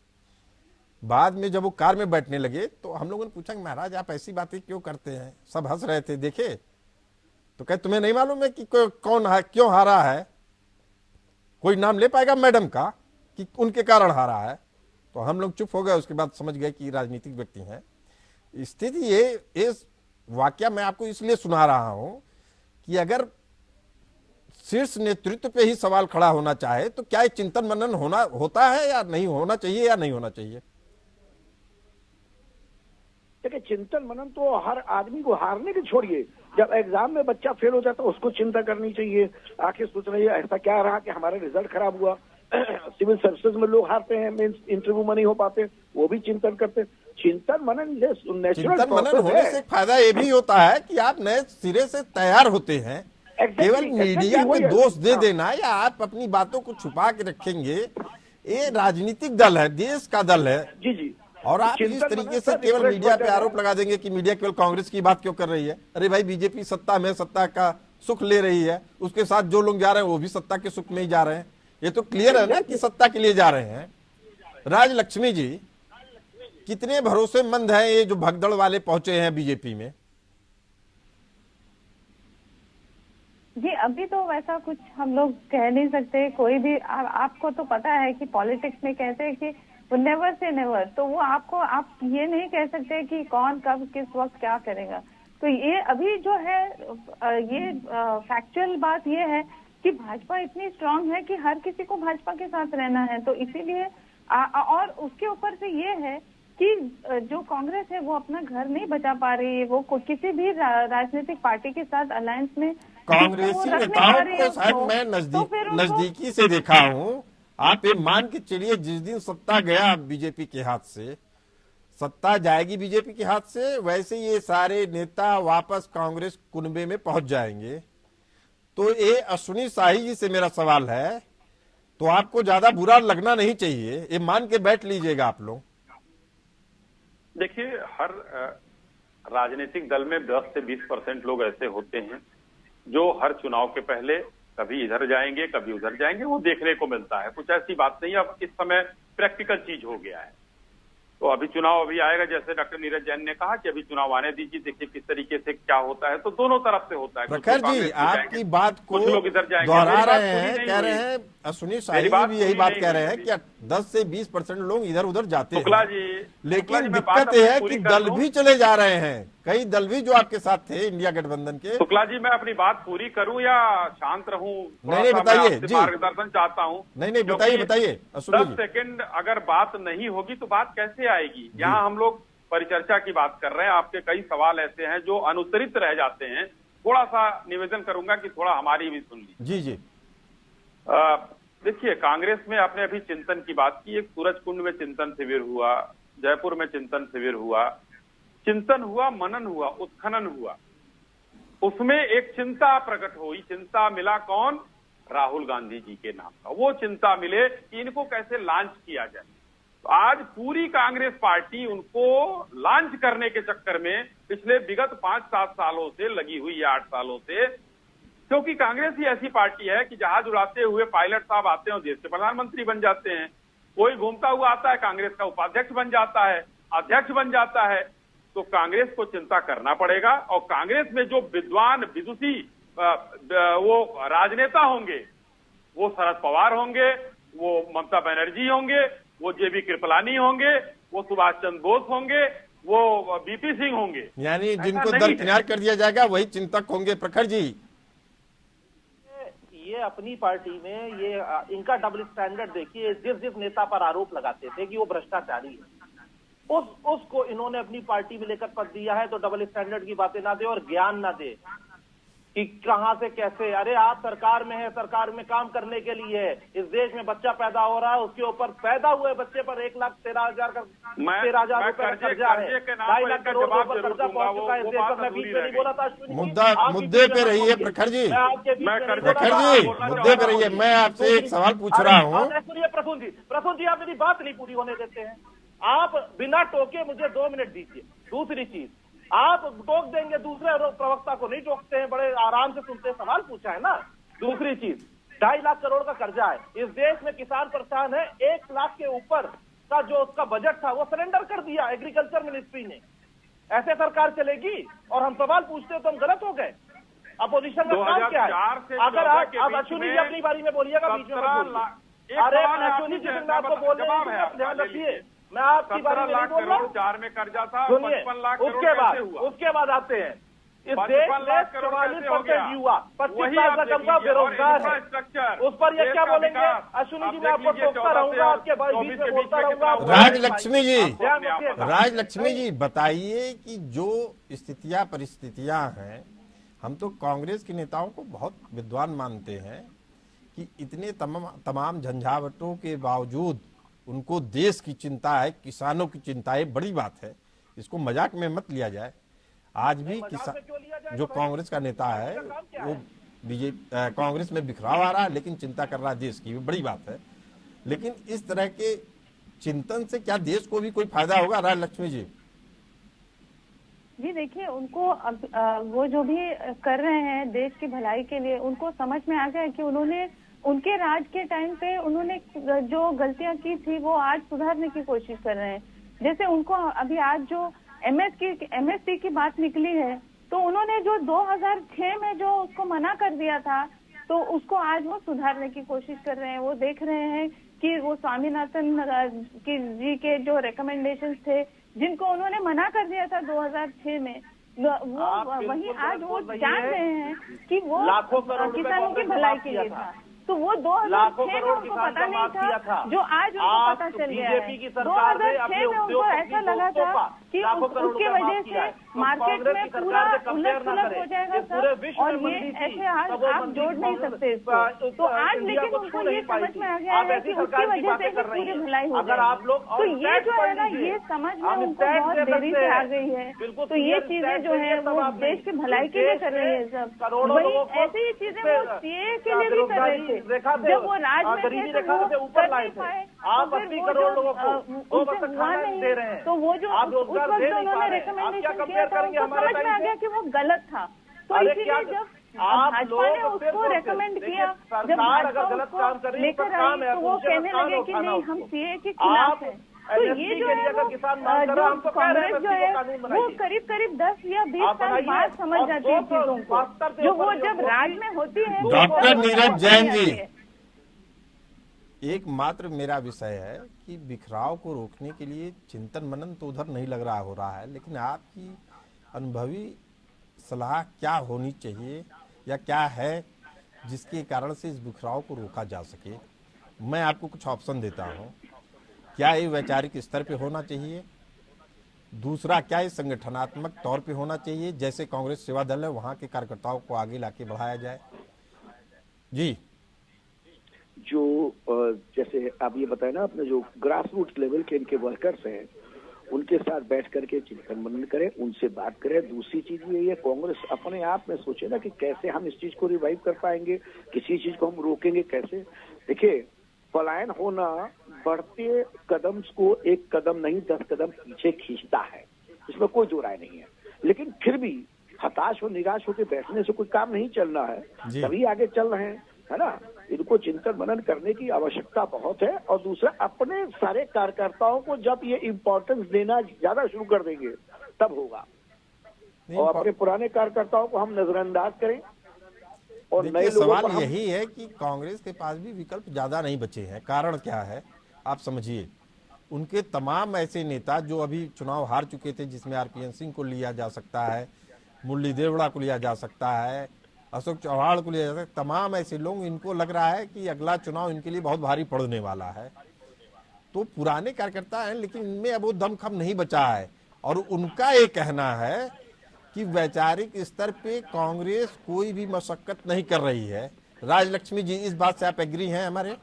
बाद में जब वो कार में बैठने लगे तो हम लोगों ने पूछा कि महाराज आप ऐसी बातें क्यों करते हैं? सब हंस रहे थे, देखे तो कहे तुम्हें नहीं मालूम है कि कौन है, क्यों हारा है? कोई नाम ले पाएगा मैडम का कि उनके कारण हारा है? तो हम लोग चुप हो गए। उसके बाद समझ गए कि राजनीतिक व्यक्ति हैं। स्थिति ये इस वाकया मैं आपको इसलिए सुना रहा हूं कि अगर शीर्ष नेतृत्व पे ही सवाल खड़ा होना चाहे तो क्या ये चिंतन मनन होता है या नहीं होना चाहिए, या नहीं होना चाहिए? देखिए, चिंतन मनन तो हर आदमी को, हारने के छोड़िए, जब एग्जाम में बच्चा फेल हो जाता है उसको चिंता करनी चाहिए। आखिर सोच रही है ऐसा क्या रहा कि हमारा रिजल्ट खराब हुआ, सिविल सर्विसेज में लोग हारते हैं, मीन्स इंटरव्यू में नहीं हो पाते, वो भी चिंतन करते हैं। चिंतन मनन नेचुरल चिंतन मनन प्रोसेस होने है। से एक फायदा ये भी होता है कि आप नए सिरे से तैयार होते हैं। केवल मीडिया वही में है। दोष दे हाँ। देना या आप अपनी बातों को छुपा के रखेंगे, ये राजनीतिक दल है, देश का दल है, जी जी। और आप इस चिंतन तरीके मनन से सर केवल रिफ्रेश मीडिया पे बटन है। आरोप लगा देंगे कि मीडिया केवल कांग्रेस की बात क्यों कर रही है। अरे भाई, बीजेपी सत्ता में, सत्ता का सुख ले रही है, उसके साथ जो लोग जा रहे हैं वो भी सत्ता के सुख में ही जा रहे हैं। ये तो क्लियर है ना कि सत्ता के लिए जा रहे हैं। राजलक्ष्मी जी, कितने भरोसेमंद हैं ये जो भगदड़ वाले पहुंचे हैं बीजेपी में? जी अभी तो वैसा कुछ हम लोग कह नहीं सकते। कोई भी आपको तो पता है कि पॉलिटिक्स में कहते हैं कि नेवर से नेवर, तो वो आपको आप ये नहीं कह सकते कि कौन कब किस वक्त क्या करेगा। तो ये अभी जो है ये फैक्चुअल बात ये है कि भाजपा इतनी स्ट्रांग है कि हर किसी को भाजपा के साथ रहना है, तो इसीलिए और उसके ऊपर से ये है कि जो कांग्रेस है वो अपना घर नहीं बचा पा रही है, वो किसी भी राजनीतिक पार्टी के साथ अलायंस में कांग्रेसी नेताओं को शायद मैं नजदीकी से देखा हूं। आप ये मान के चलिए, जिस दिन सत्ता गया बीजेपी के हाथ से, सत्ता जाएगी बीजेपी के हाथ से, वैसे ये सारे नेता वापस कांग्रेस कुनबे में पहुंच जाएंगे। तो ये अश्विनी शाही जी से मेरा सवाल है, तो आपको ज्यादा बुरा लगना नहीं चाहिए, ये मान के बैठ लीजिएगा आप लोग। देखिए, हर राजनीतिक दल में 10 से 20% लोग ऐसे होते हैं जो हर चुनाव के पहले कभी इधर जाएंगे, कभी उधर जाएंगे, वो देखने को मिलता है। कुछ ऐसी बात नहीं, अब इस समय प्रैक्टिकल चीज हो गया है। तो अभी चुनाव अभी आएगा, जैसे डॉक्टर नीरज जैन ने कहा कि अभी चुनाव आने दीजिए, देखिए किस तरीके से क्या होता है। तो दोनों तरफ से होता है। प्रखर जी, आपकी बात को कुछ लोग इधर जाएंगे, दोहरा रहे हैं, कह रहे हैं, अश्विनी शाही जी भी यही बात कह रहे हैं कि 10 से 20% लोग इधर उधर जाते हैं। शुक्ला जी, लेकिन दिक्कत यह है कि दल भी चले जा रहे हैं, कई दल भी जो आपके साथ थे इंडिया गठबंधन के। शुक्ला जी, मैं अपनी बात पूरी करूं या शांत रहूं? नहीं, बताइए जी, मार्गदर्शन चाहता हूं। नहीं, बताइए 10 सेकंड अगर बात नहीं होगी तो बात कैसे आएगी? यहाँ हम लोग परिचर्चा की बात कर रहे हैं, आपके कई सवाल ऐसे हैं जो अनुत्तरित रह जाते हैं। थोड़ा सा निवेदन करूंगा कि थोड़ा हमारी भी सुन लीजिए। जी। देखिए, कांग्रेस में आपने अभी चिंतन की बात की, एक सूरजकुंड में चिंतन शिविर हुआ, जयपुर में चिंतन शिविर हुआ, चिंतन हुआ, मनन हुआ, उत्खनन हुआ। उसमें एक चिंता प्रकट हुई। चिंता मिला कौन? राहुल गांधी जी के नाम का। वो चिंता मिले कि इनको कैसे लॉन्च किया जाए। तो आज पूरी कांग्रेस पार्टी उनको लॉन्च करने के चक्कर में पिछले विगत 5-7 सालों से लगी हुई है, 8 सालों से। क्योंकि कांग्रेस ही ऐसी पार्टी है कि जहाज उड़ाते हुए पायलट साहब आते हैं और देश के प्रधानमंत्री बन जाते हैं। कोई घूमता हुआ आता है, कांग्रेस का उपाध्यक्ष बन जाता है, अध्यक्ष बन जाता है। तो कांग्रेस को चिंता करना पड़ेगा। और कांग्रेस में जो विद्वान विदुषी वो राजनेता होंगे, वो शरद पवार होंगे, वो ममता बनर्जी होंगे, वो जेबी कृपलानी होंगे, वो सुभाष चंद्र बोस होंगे, वो बीपी सिंह होंगे। यानी जिनको दरकिनार कर दिया जाएगा वही चिंतक होंगे। प्रखर जी, ये अपनी पार्टी में ये इनका डबल स्टैंडर्ड देखिए। जिस नेता पर आरोप लगाते थे कि वो भ्रष्टाचारी है, उसको इन्होंने अपनी पार्टी में लेकर पद दिया है। तो डबल स्टैंडर्ड की बातें ना दे और ज्ञान ना दे कि कहां से कैसे। अरे आप सरकार में है, सरकार में काम करने के लिए है। इस देश में बच्चा पैदा हो रहा है, उसके ऊपर पैदा हुए बच्चे पर 1,13,000 का 13,000 रुपए का कर्जा है, 2.5 लाख करोड़ रुपए पर कर्जा पहुंच चुका है इस देश पर। मैं बीच में नहीं बोला था अश्विनी जी, मुद्दे पे रहिए प्रखर जी, मुद्दे पे रहिए। मैं आपसे एक सवाल पूछ रहा हूँ। प्रसून जी, आप मेरी बात नहीं पूरी होने देते हैं। आप बिना टोके मुझे 2 मिनट दीजिए। दूसरी चीज, आप टोक देंगे, दूसरे प्रवक्ता को नहीं टोकते हैं, बड़े आराम से सुनते हैं। सवाल पूछा है ना। दूसरी चीज, 2.5 लाख करोड़ का कर्जा है इस देश में, किसान परेशान है। 1 लाख के ऊपर का जो उसका बजट था वो सरेंडर कर दिया एग्रीकल्चर मिनिस्ट्री ने। ऐसे सरकार चलेगी? और हम सवाल पूछते हैं तो हम गलत हो गए। अपोजिशन का काम क्या है? अगर आप अश्विनी जी अपनी बारी में बोलिएगा, बीच में मत बोलिए। अरे अश्विनी जी, मैं आपको बोल रहा हूँ, ध्यान रखिए। मैं आपकी बारी में नहीं बोल रहा हूँ। 4 में कर्जा था, सुनिए, 55 लाख उसके बाद आते हैं। इस देश में 44% युवा 25 साल से कम का बेरोजगार है। उस पर ये क्या बोलेंगे? अश्विनी जी, मैं आपको टोकता रहूंगा, आपके बीच में बोलता रहूंगा। राजलक्ष्मी जी, बताइए कि जो स्थितियां परिस्थितियां हैं, हम तो कांग्रेस के नेताओं को बहुत विद्वान मानते हैं कि इतने तमाम झंझावटों के बावजूद उनको देश की चिंता है, किसानों की चिंता है, बड़ी बात है, इसको मजाक में मत लिया जाए। आज भी किसान जो कांग्रेस का नेता है वो बीजेपी कांग्रेस में बिखराव आ रहा है, लेकिन चिंता कर रहा है देश की, बड़ी बात है। लेकिन इस तरह के चिंतन से क्या देश को भी कोई फायदा होगा? राय लक्ष्मी जी जी देखिए, उनको अब वो जो भी कर रहे हैं देश की भलाई के लिए, उनको समझ में आ गया कि उन्होंने उनके राज के टाइम पे उन्होंने जो गलतियां की थी वो आज सुधारने की कोशिश कर रहे हैं। जैसे उनको अभी आज जो एमएसपी की बात निकली है, तो उन्होंने जो 2006 में जो उसको मना कर दिया था, तो उसको आज वो सुधारने की कोशिश कर रहे हैं। वो देख रहे हैं कि वो स्वामीनाथन जी के जो रिकमेंडेशंस थे, जिनको उन्होंने मना कर दिया था 2006 में, वो वही आज वो जान रहे हैं कि वो किसानों की भलाई के लिए था। तो वो 2006 में उनको पता नहीं था, जो आज उनको पता चल गया है। 2006 में उनको ऐसा लगा था कि उसके वजह से मार्केट में पूरा उलट सुलट हो जाएगा सब, और ये ऐसे आज आप जोड़ नहीं सकते इसको। तो आज लेकिन उनको ये समझ में आ गया है कि उसकी वजह से ही पूरी भलाई हो जाएगी। तो ये जो है ना, ये समझ में उनको बहुत देरी से आ गई है। तो ये चीजें जो है वो देश की भलाई के लिए कर रही है सब। वही ऐसी ही चीजें वो सीए के लिए भी कर रहे थे। जब वो राज में थे तो वो कर नहीं पाए, तो फिर वो जो उनसे हुआ नहीं, तो वो जो उस वक्त जो उन्होंने रिकमेंडेशन किया था, उनको समझ में आ गया कि वो गलत था। तो इसीलिए जब भाजपा ने उसको रेकमेंड किया, जब भाजपा उसको लेकर आई, तो वो कहने लगे कि नहीं, हम सीए के खिलाफ है। तो ये जो है वो जो कांग्रेस जो है वो करीब 10 या 20 साल बाद समझ जाती है चीजों को, जो वो जब राज में होती है। डॉक्टर नीरज जैन जी, एकमात्र मेरा विषय है कि बिखराव को रोकने के लिए चिंतन मनन तो उधर नहीं लग रहा हो रहा है, लेकिन आपकी अनुभवी सलाह क्या होनी चाहिए या क्या है जिसके कारण से इस बिखराव को रोका जा सके? मैं आपको कुछ ऑप्शन देता हूं। क्या ये वैचारिक स्तर पे होना चाहिए? दूसरा, क्या ये संगठनात्मक तौर पे होना चाहिए, जैसे कांग्रेस सेवा दल है वहां के कार्यकर्ताओं को आगे लाके बढ़ाया जाए? जी, जो जैसे आप ये बताए ना, अपने जो ग्रास रूट लेवल के इनके वर्कर्स हैं, उनके साथ बैठ करके चिंतन मनन करें, उनसे बात करें। दूसरी चीज ये है, कांग्रेस अपने आप में सोचे ना कि कैसे हम इस चीज को रिवाइव कर पाएंगे, किसी चीज को हम रोकेंगे कैसे। देखिए, पलायन होना बढ़ते कदम को एक कदम नहीं 10 कदम पीछे खींचता है, इसमें कोई दो राय नहीं है। लेकिन फिर भी हताश और निराश होकर बैठने से कोई काम नहीं चलना है, तभी आगे चल रहे हैं, है ना। इनको चिंतन मनन करने की आवश्यकता बहुत है। और दूसरा, अपने सारे कार्यकर्ताओं को जब ये इम्पोर्टेंस देना ज्यादा शुरू कर देंगे तब होगा, और अपने पुराने कार्यकर्ताओं को हम नजरअंदाज करें। और नए सवाल यही है कि कांग्रेस के पास भी विकल्प ज्यादा नहीं बचे हैं। कारण क्या है आप समझिए, उनके तमाम ऐसे नेता जो अभी चुनाव हार चुके थे, जिसमें आरपीएन सिंह को लिया जा सकता है, मुरली देवड़ा को लिया जा सकता है, अशोक चौहान को लिया जा सकता है, तमाम ऐसे लोग, इनको लग रहा है कि अगला चुनाव इनके लिए बहुत भारी पड़ने वाला है। तो पुराने कार्यकर्ता हैं, लेकिन इनमें अब वो दमखम नहीं बचा है। और उनका ये कहना है कि वैचारिक स्तर पे कांग्रेस कोई भी मशक्कत नहीं कर रही है। राजलक्ष्मी जी, इस बात से आप एग्री हैं हमारे?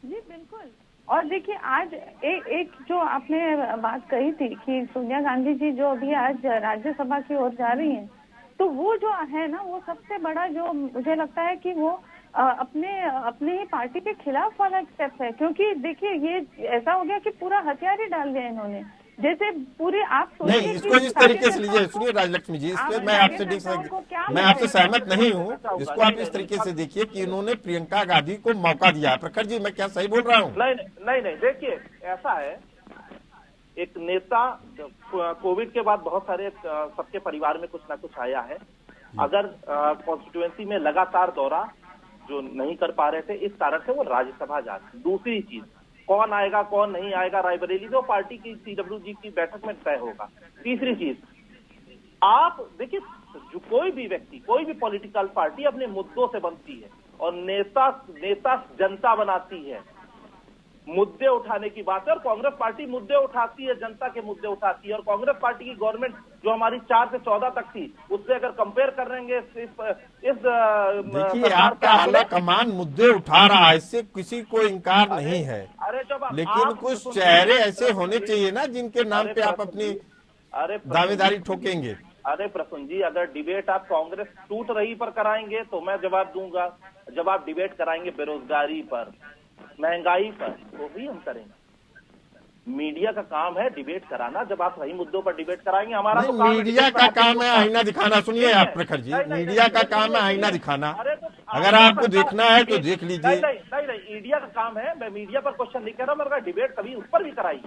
जी बिल्कुल। और देखिए, आज एक जो आपने बात कही थी कि सोनिया गांधी जी जो अभी आज राज्यसभा की ओर जा रही हैं, तो वो जो है ना, वो सबसे बड़ा जो मुझे लगता है कि वो अपने ही पार्टी के खिलाफ वाला स्टेप है। क्योंकि देखिए, ये ऐसा हो गया कि पूरा हथियार ही डाल दिया इन्होंने। जैसे पूरे आप नहीं, इसको इस तरीके से लीजिए। सुनिए राजलक्ष्मी जी, इस पे मैं आपसे सहमत नहीं हूँ। इसको आप इस तरीके से देखिए कि इन्होंने प्रियंका गांधी को मौका दिया। प्रखर जी, मैं क्या सही बोल रहा हूँ? नहीं, देखिए ऐसा है, एक नेता कोविड के बाद बहुत सारे सबके परिवार में कुछ ना कुछ आया है। अगर कॉन्स्टिट्यूएंसी में लगातार दौरा जो नहीं कर पा रहे थे, इस कारण से वो राज्यसभा जा रहे। दूसरी चीज, कौन आएगा कौन नहीं आएगा रायबरेली जो पार्टी की सीडब्ल्यूजी की बैठक में तय होगा। तीसरी चीज, आप देखिए, जो कोई भी व्यक्ति, कोई भी पॉलिटिकल पार्टी अपने मुद्दों से बनती है और नेता जनता बनाती है। मुद्दे उठाने की बात है, और कांग्रेस पार्टी मुद्दे उठाती है, जनता के मुद्दे उठाती है। और कांग्रेस पार्टी की गवर्नमेंट जो हमारी 4 से 14 तक थी, उससे अगर कंपेयर कर रहेंगे इस देखिए, आपका आला कमान मुद्दे उठा रहा है, इससे किसी को इनकार नहीं है, अरे जब लेकिन कुछ चेहरे ऐसे होने चाहिए ना जिनके नाम पे आप अपनी दावेदारी ठोकेंगे। अरे प्रसून जी, अगर डिबेट आप कांग्रेस टूट रही पर कराएंगे तो मैं जवाब दूंगा, जब आप डिबेट कराएंगे बेरोजगारी पर, महंगाई पर, तो भी हम करेंगे। मीडिया का काम है डिबेट कराना, जब आप सही मुद्दों पर डिबेट कराएंगे। हमारा तो काम मीडिया का काम है आईना दिखाना। सुनिए आप प्रखर जी, मीडिया का काम है आईना दिखाना। अगर आपको देखना है तो देख लीजिए। नहीं, मीडिया का काम है, मैं मीडिया पर क्वेश्चन नहीं कर रहा, मैं डिबेट कभी उस पर भी कराइए,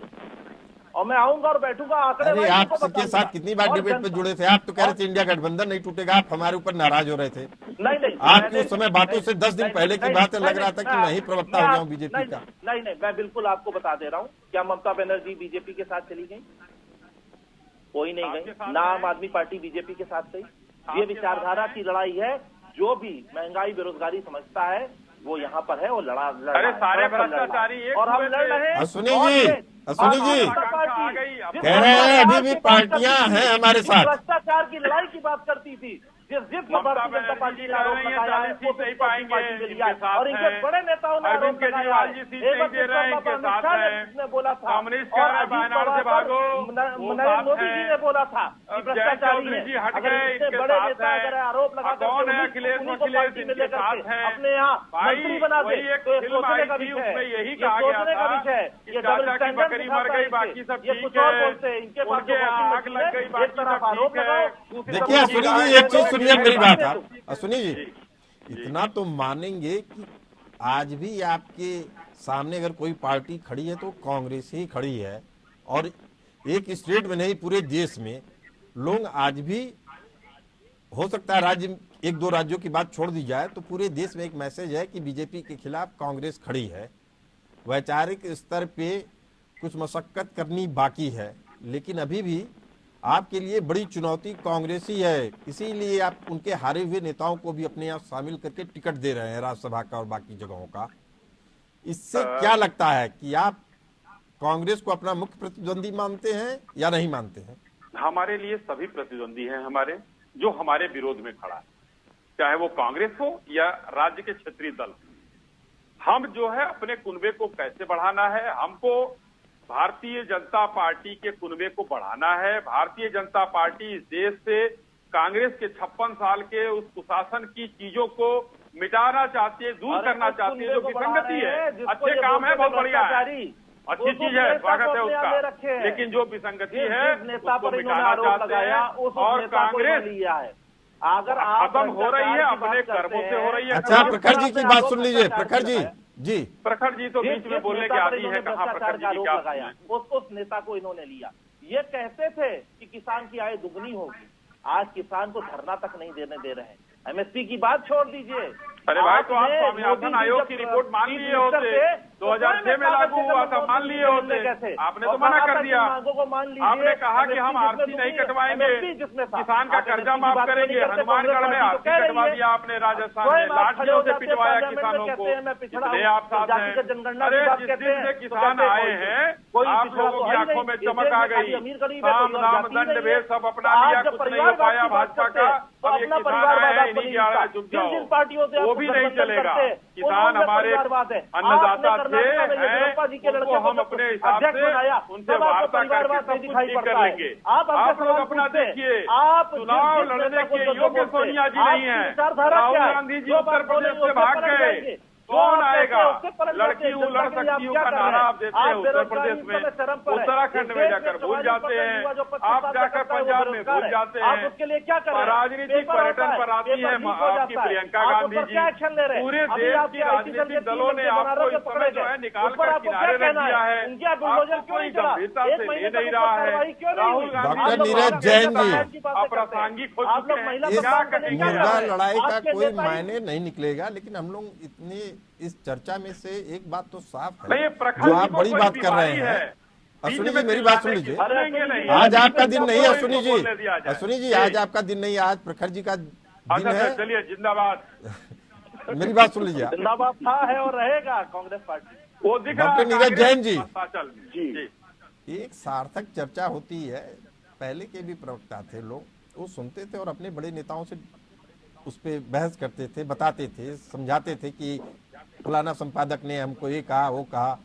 और मैं आऊंगा और बैठूंगा। अरे आपके साथ कितनी बार डिबेट पे जुड़े थे, आप तो कह रहे थे इंडिया गठबंधन नहीं टूटेगा, आप हमारे ऊपर नाराज हो रहे थे। नहीं, आपकी उस समय बातों से 10 दिन पहले की बात है, लग रहा था कि मैं ही प्रवक्ता हो जाऊं बीजेपी का। नहीं, मैं बिल्कुल आपको बता दे रहा हूँ, क्या ममता बनर्जी बीजेपी के साथ चली गई? कोई नहीं गई, ना आम आदमी पार्टी बीजेपी के साथ गई। ये विचारधारा की लड़ाई है, जो भी महंगाई बेरोजगारी समझता है वो यहाँ पर है, वो लड़ा। अरे सारे भ्रष्टाचारी और हम लड़ रहे हैं। सुनी जी, कह रहे हैं अभी भी पार्टियां हैं हमारे साथ। भ्रष्टाचार की लड़ाई की बात करती थी, जिस भारतीय जनता पार्टी ने आरोप लगाया है, वो नहीं पाएंगे और इनके बड़े नेताओं ने आरोप लगाया है। ने बोला था, और नरेंद्र मोदी जी ने बोला था कि भ्रष्टाचारी है। अगर इतने बड़े नेता अगर आरोप लगाकर अपने यहाँ मंत्री बना दे तो ये सोचने का विषय है, ये सोचने का विषय है। ये डबल स्टैंडर्ड ये कुछ और बोलते हैं, इनके पास एक तरफ आरोप लगाओ। देखिए सुनी जी, एक चीज सुनिए मेरी बात आप सुनिए जी, इतना तो मानेंगे कि आज भी आपके सामने अगर कोई पार्टी खड़ी है तो कांग्रेस ही खड़ी है, और एक स्टेट में नहीं पूरे देश में लोग आज भी, हो सकता है राज्य 1-2 राज्यों की बात छोड़ दी जाए तो पूरे देश में एक मैसेज है कि बीजेपी के खिलाफ कांग्रेस खड़ी है। वैचारिक स्तर पे कुछ मशक्कत करनी बाकी है, लेकिन अभी भी आपके लिए बड़ी चुनौती कांग्रेस ही है, इसीलिए आप उनके हारे हुए नेताओं को भी अपने यहाँ शामिल करके टिकट दे रहे हैं राज्यसभा का और बाकी जगहों का। इससे क्या लगता है कि आप कांग्रेस को अपना मुख्य प्रतिद्वंदी मानते हैं या नहीं मानते हैं? हमारे लिए सभी प्रतिद्वंदी हैं हमारे, जो हमारे विरोध में खड़ा है, चाहे वो कांग्रेस हो या राज्य के क्षेत्रीय दल। हम जो है अपने कुनबे को कैसे बढ़ाना है, हमको भारतीय जनता पार्टी के कुनबे को बढ़ाना है। भारतीय जनता पार्टी इस देश से कांग्रेस के 56 साल के उस कुशासन की चीजों को मिटाना चाहती है, दूर करना चाहती है, जो विसंगति है। अच्छे काम है, बहुत बढ़िया है, अच्छी चीज है, स्वागत है उसका, लेकिन जो विसंगति है उसको मिटाना चाहते हैं। और कांग्रेस अगर खत्म हो रही है, अपने कर्मों से हो रही है। अच्छा प्रखर जी की बात सुन लीजिए। प्रखर जी प्रखर जी तो बीच में बोलने के आदी है, कहाँ प्रखर जी की लगाया उस नेता को इन्होंने लिया। ये कहते थे कि किसान की आय दुगनी होगी, आज किसान को धरना तक नहीं देने दे रहे हैं। एमएसपी की बात छोड़ दीजिए। अरे भाई, तो आप स्वामीनाथन आयोग की रिपोर्ट मान लिए होते, 2006 में लागू हुआ था, मान लिए होते, आपने तो मना कर दिया। आपने कहा कि हम आरसी नहीं कटवाएंगे, किसान का कर्जा माफ करेंगे। हनुमानगढ़ में आरसी कटवा दिया आपने, राजस्थान में लाठियों से पिटवाया किसानों को, इसलिए आप साथ हैं। अरे जिस दिन से किसान आए हैं, आप लोगों की आंखों में चमक आ गई, साम दाम दंड भेद सब अपना लिया, कुछ नहीं हो पाया भाजपा का। अब ये किसान आए हैं, इन्हीं की आड़ में चुप जाओ, वो भी नहीं चलेगा। किसान हमारे अन्नदाता थे, हैं, उनको हम अपने हिसाब से उनसे वार्ता करके सब कुछ ठीक कर लेंगे। आप लोग अपना देखिए, चुनाव लड़ने के योग्य सोनिया जी नहीं है। राहुल गांधी जी उत्तर प्रदेश से भाग गए, कौन आएगा? लड़की हूँ, लड़ सकती हूँ का नारा आप देते हैं उत्तर प्रदेश में, उत्तराखंड में जाकर भूल जाते हैं, आप जाकर पंजाब में भूल जाते हैं। राजनीतिक पर्यटन पर आती है आपकी प्रियंका गांधी जी। पूरे देश की राजनीतिक दलों ने आपको इस समय जो है निकाल कर किनारे रख दिया है, आपको कोई गंभीरता से ले नहीं रहा है। राहुल गांधी डॉक्टर नीरज जैन जी अप्रासंगिक हो चुके हैं, क्या करेंगे? मुर्गा लड़ाई का कोई मायने नहीं निकलेगा, लेकिन हम लोग इतने इस चर्चा में से एक बात तो साफ है, जो आप बड़ी बात कर रहे हैं। सुनी जी, मेरी बात सुन लीजिए। आज आपका दिन नहीं है, सुनी जी, आज आपका दिन नहीं है, आज प्रखर जी का दिन है। चलिए जिंदाबाद। मेरी बात सुन लीजिए। जिंदाबाद था, है और रहेगा कांग्रेस पार्टी। वो दिख रहा डॉक्टर नीरज जैन जी, जी एक सार्थक चर्चा होती है। पहले के भी प्रवक्ता थे लोग, वो सुनते थे और अपने बड़े नेताओं से उस पर बहस करते थे, बताते थे, समझाते थे कि फलाना संपादक ने हमको ये कहा वो कहा।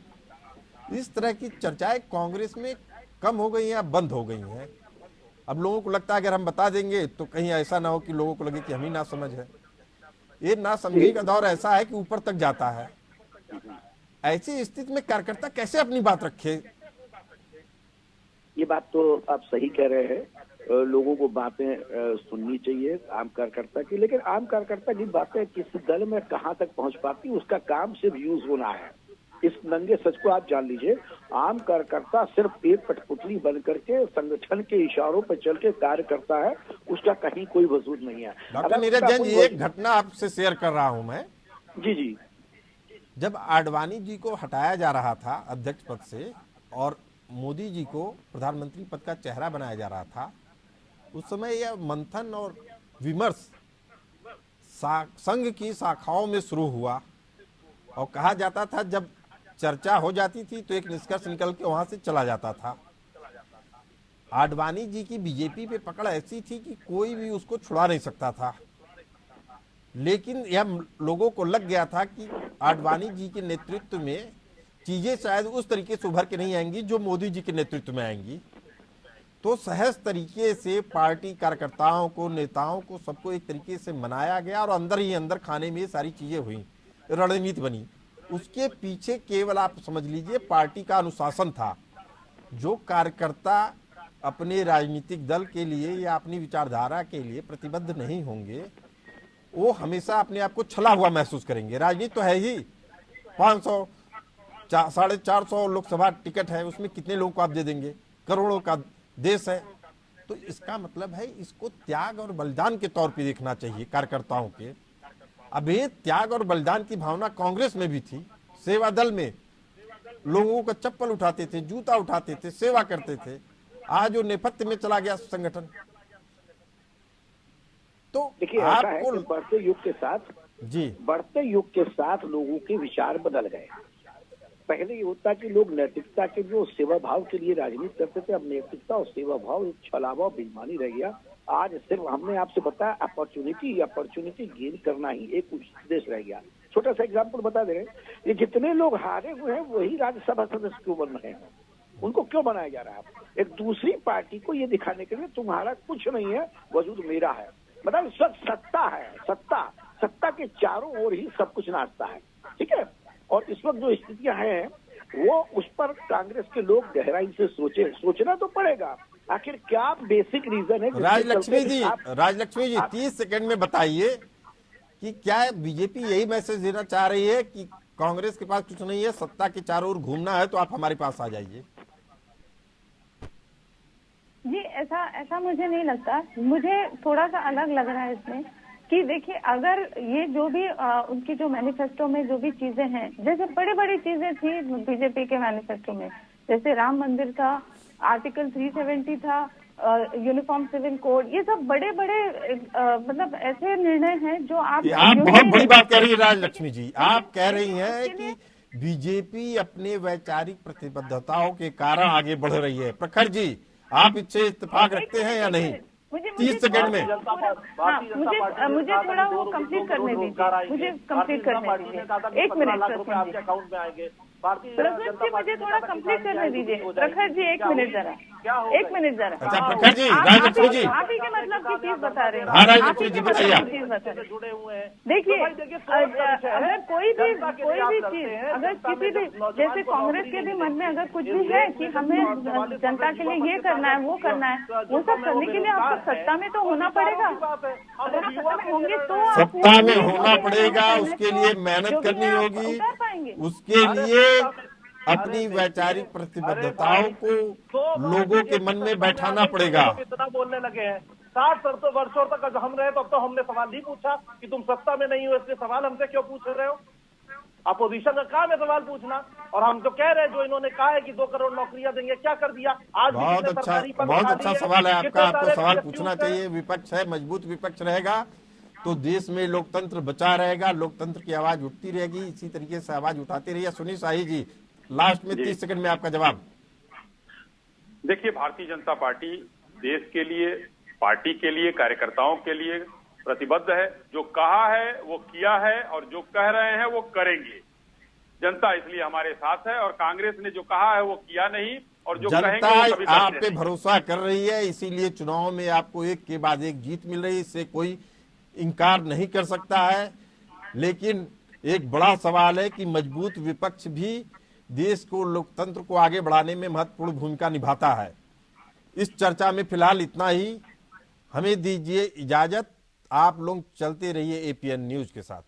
इस तरह की चर्चाएं कांग्रेस में कम हो गई हैं, अब बंद हो गई हैं। अब लोगों को लगता है अगर हम बता देंगे तो कहीं ऐसा ना हो कि लोगों को लगे कि हम ही ना समझ है। ये ना समझी का दौर ऐसा है कि ऊपर तक जाता है। ऐसी स्थिति में कार्यकर्ता कैसे अपनी बात रखे? ये बात तो आप सही कह रहे हैं। लोगों को बातें सुननी चाहिए आम कार्यकर्ता की, लेकिन आम कार्यकर्ता की बातें किस दल में कहाँ तक पहुंच पाती, उसका काम सिर्फ यूज होना है। इस नंगे सच को आप जान लीजिए, आम कार्यकर्ता सिर्फ एक कठपुतली बन करके संगठन के इशारों पर चल के कार्य करता है, उसका कहीं कोई वजूद नहीं है। डॉक्टर नीरज जैन जी, एक घटना आपसे शेयर कर रहा हूं मैं। जी जी। जब आडवाणी जी को हटाया जा रहा था अध्यक्ष पद से और मोदी जी को प्रधानमंत्री पद का चेहरा बनाया जा रहा था, उस समय यह मंथन और विमर्श संघ की शाखाओं में शुरू हुआ और कहा जाता था, जब चर्चा हो जाती थी तो एक निष्कर्ष निकल के वहां से चला जाता था। आडवाणी जी की बीजेपी पे पकड़ ऐसी थी कि कोई भी उसको छुड़ा नहीं सकता था, लेकिन यह लोगों को लग गया था कि आडवाणी जी के नेतृत्व में चीजें शायद उस तरीके से उभर के नहीं आएंगी जो मोदी जी के नेतृत्व में आएंगी। तो सहज तरीके से पार्टी कार्यकर्ताओं को, नेताओं को, सबको एक तरीके से मनाया गया और अंदर ही अंदर खाने में ये सारी चीजें हुई, रणनीति बनी। उसके पीछे केवल आप समझ लीजिए पार्टी का अनुशासन था। जो कार्यकर्ता अपने राजनीतिक दल के लिए या अपनी विचारधारा के लिए प्रतिबद्ध नहीं होंगे, वो हमेशा अपने आप को छला हुआ महसूस करेंगे। राजनीति तो है ही, 500 450 लोकसभा टिकट है, उसमें कितने लोगों को आप दे देंगे? करोड़ों का देश है। तो इसका मतलब है इसको त्याग और बलिदान के तौर पे देखना चाहिए कार्यकर्ताओं के। अब ये त्याग और बलिदान की भावना कांग्रेस में भी थी। सेवा दल में लोगों का चप्पल उठाते थे, जूता उठाते थे, सेवा करते थे। आज वो नेपथ्य में चला गया संगठन। तो देखिए ऐसा है आपको कि बढ़ते युग के साथ लोगों के विचार बदल गए। पहले ये होता कि लोग नैतिकता के जो सेवा भाव के लिए राजनीति करते थे, अब नैतिकता और सेवा भाव एक छलावा बेईमानी रह गया। आज सिर्फ हमने आपसे बताया अपॉर्चुनिटी गेन करना ही एक उद्देश्य रह गया। छोटा सा एग्जांपल बता दे रहे हैं, ये जितने लोग हारे हुए हैं वही राज्यसभा सदस्य क्यों बन रहे हैं? उनको क्यों बनाया जा रहा है? एक दूसरी पार्टी को ये दिखाने के लिए तुम्हारा कुछ नहीं है, वजूद मेरा है। मतलब इस वक्त सत्ता है, सत्ता के चारों ओर ही सब कुछ नाचता है, ठीक है। और इस वक्त जो स्थितियां हैं वो उस पर कांग्रेस के लोग गहराई से सोचना तो पड़ेगा। आखिर क्या बेसिक रीजन है? राजलक्ष्मी जी 30 सेकंड में बताइए कि क्या बीजेपी यही मैसेज देना चाह रही है कि कांग्रेस के पास कुछ नहीं है, सत्ता के चारों ओर घूमना है तो आप हमारे पास आ जाइए? जी ऐसा मुझे नहीं लगता। मुझे थोड़ा सा अलग लग रहा है इसमें कि देखिए, अगर ये जो भी उनकी जो मैनिफेस्टो में जो भी चीजें हैं, जैसे बड़ी चीजें थी बीजेपी के मैनिफेस्टो में, जैसे राम मंदिर था, आर्टिकल 370 था, यूनिफॉर्म सिविल कोड, ये सब बड़े मतलब ऐसे निर्णय हैं जो आप बहुत बड़ी बात कह रही है राजलक्ष्मी जी। आप कह रही हैं कि बीजेपी अपने वैचारिक प्रतिबद्धताओं के कारण आगे बढ़ रही है। प्रखर जी, आप इससे इत्तेफाक रखते हैं या नहीं? 30 सेकंड में। मुझे थोड़ा वो कंप्लीट करने दीजिए, मुझे कंप्लीट करने दीजिए। 1 मिनट आपके अकाउंट में आएंगे। प्रखर जी मुझे थोड़ा कंप्लीट करने दीजिए। प्रखर जी 1 मिनट जरा, 1 मिनट जरा। अच्छा प्रखर जी, राजलक्ष्मी जी आप ही के मतलब की चीज बता रहे हैं। हाँ राजलक्ष्मी जी बताइए। जुड़े हुए हैं। देखिए, अगर कोई भी चीज, अगर किसी भी, जैसे कांग्रेस के भी मन में अगर कुछ भी है कि हमें जनता के लिए ये करना है, वो करना है, वो सब करने के लिए आपको सत्ता में तो होना पड़ेगा। अगर सत्ता में होंगे तो सत्ता में होना पड़ेगा, उसके लिए मेहनत करनी होगी, उसके लिए अपनी वैचारिक प्रतिबद्धताओं को लोगों के मन में बैठाना पड़ेगा। इतना बोलने लगे हैं, 60 वर्षों तक हम रहे तो अब तो हमने सवाल नहीं पूछा कि तुम सत्ता में नहीं हो, इसलिए सवाल हमसे क्यों पूछ रहे हो? अपोजिशन का काम है सवाल पूछना। और हम तो कह रहे हैं, जो इन्होंने कहा है कि 2 करोड़ नौकरियां देंगे, क्या कर दिया? आज बहुत अच्छा सवाल है आपका। आपको सवाल पूछना चाहिए। विपक्ष है, मजबूत विपक्ष रहेगा तो देश में लोकतंत्र बचा रहेगा, लोकतंत्र की आवाज उठती रहेगी। इसी तरीके से आवाज उठाते रहिए। सुनील शाही जी, लास्ट में 30 सेकंड में आपका जवाब। देखिए, भारतीय जनता पार्टी देश के लिए, पार्टी के लिए, कार्यकर्ताओं के लिए प्रतिबद्ध है। जो कहा है वो किया है और जो कह रहे हैं वो करेंगे। जनता इसलिए हमारे साथ है और कांग्रेस ने जो कहा है वो किया नहीं और जो कहेंगे वो कभी जनता आप करते पे नहीं। भरोसा कर रही है, इसीलिए चुनाव में आपको एक के बाद एक जीत मिल रही है। इससे कोई इनकार नहीं कर सकता है। लेकिन एक बड़ा सवाल है कि मजबूत विपक्ष भी देश को, लोकतंत्र को आगे बढ़ाने में महत्वपूर्ण भूमिका निभाता है। इस चर्चा में फिलहाल इतना ही। हमें दीजिए इजाजत। आप लोग चलते रहिए एपीएन न्यूज के साथ।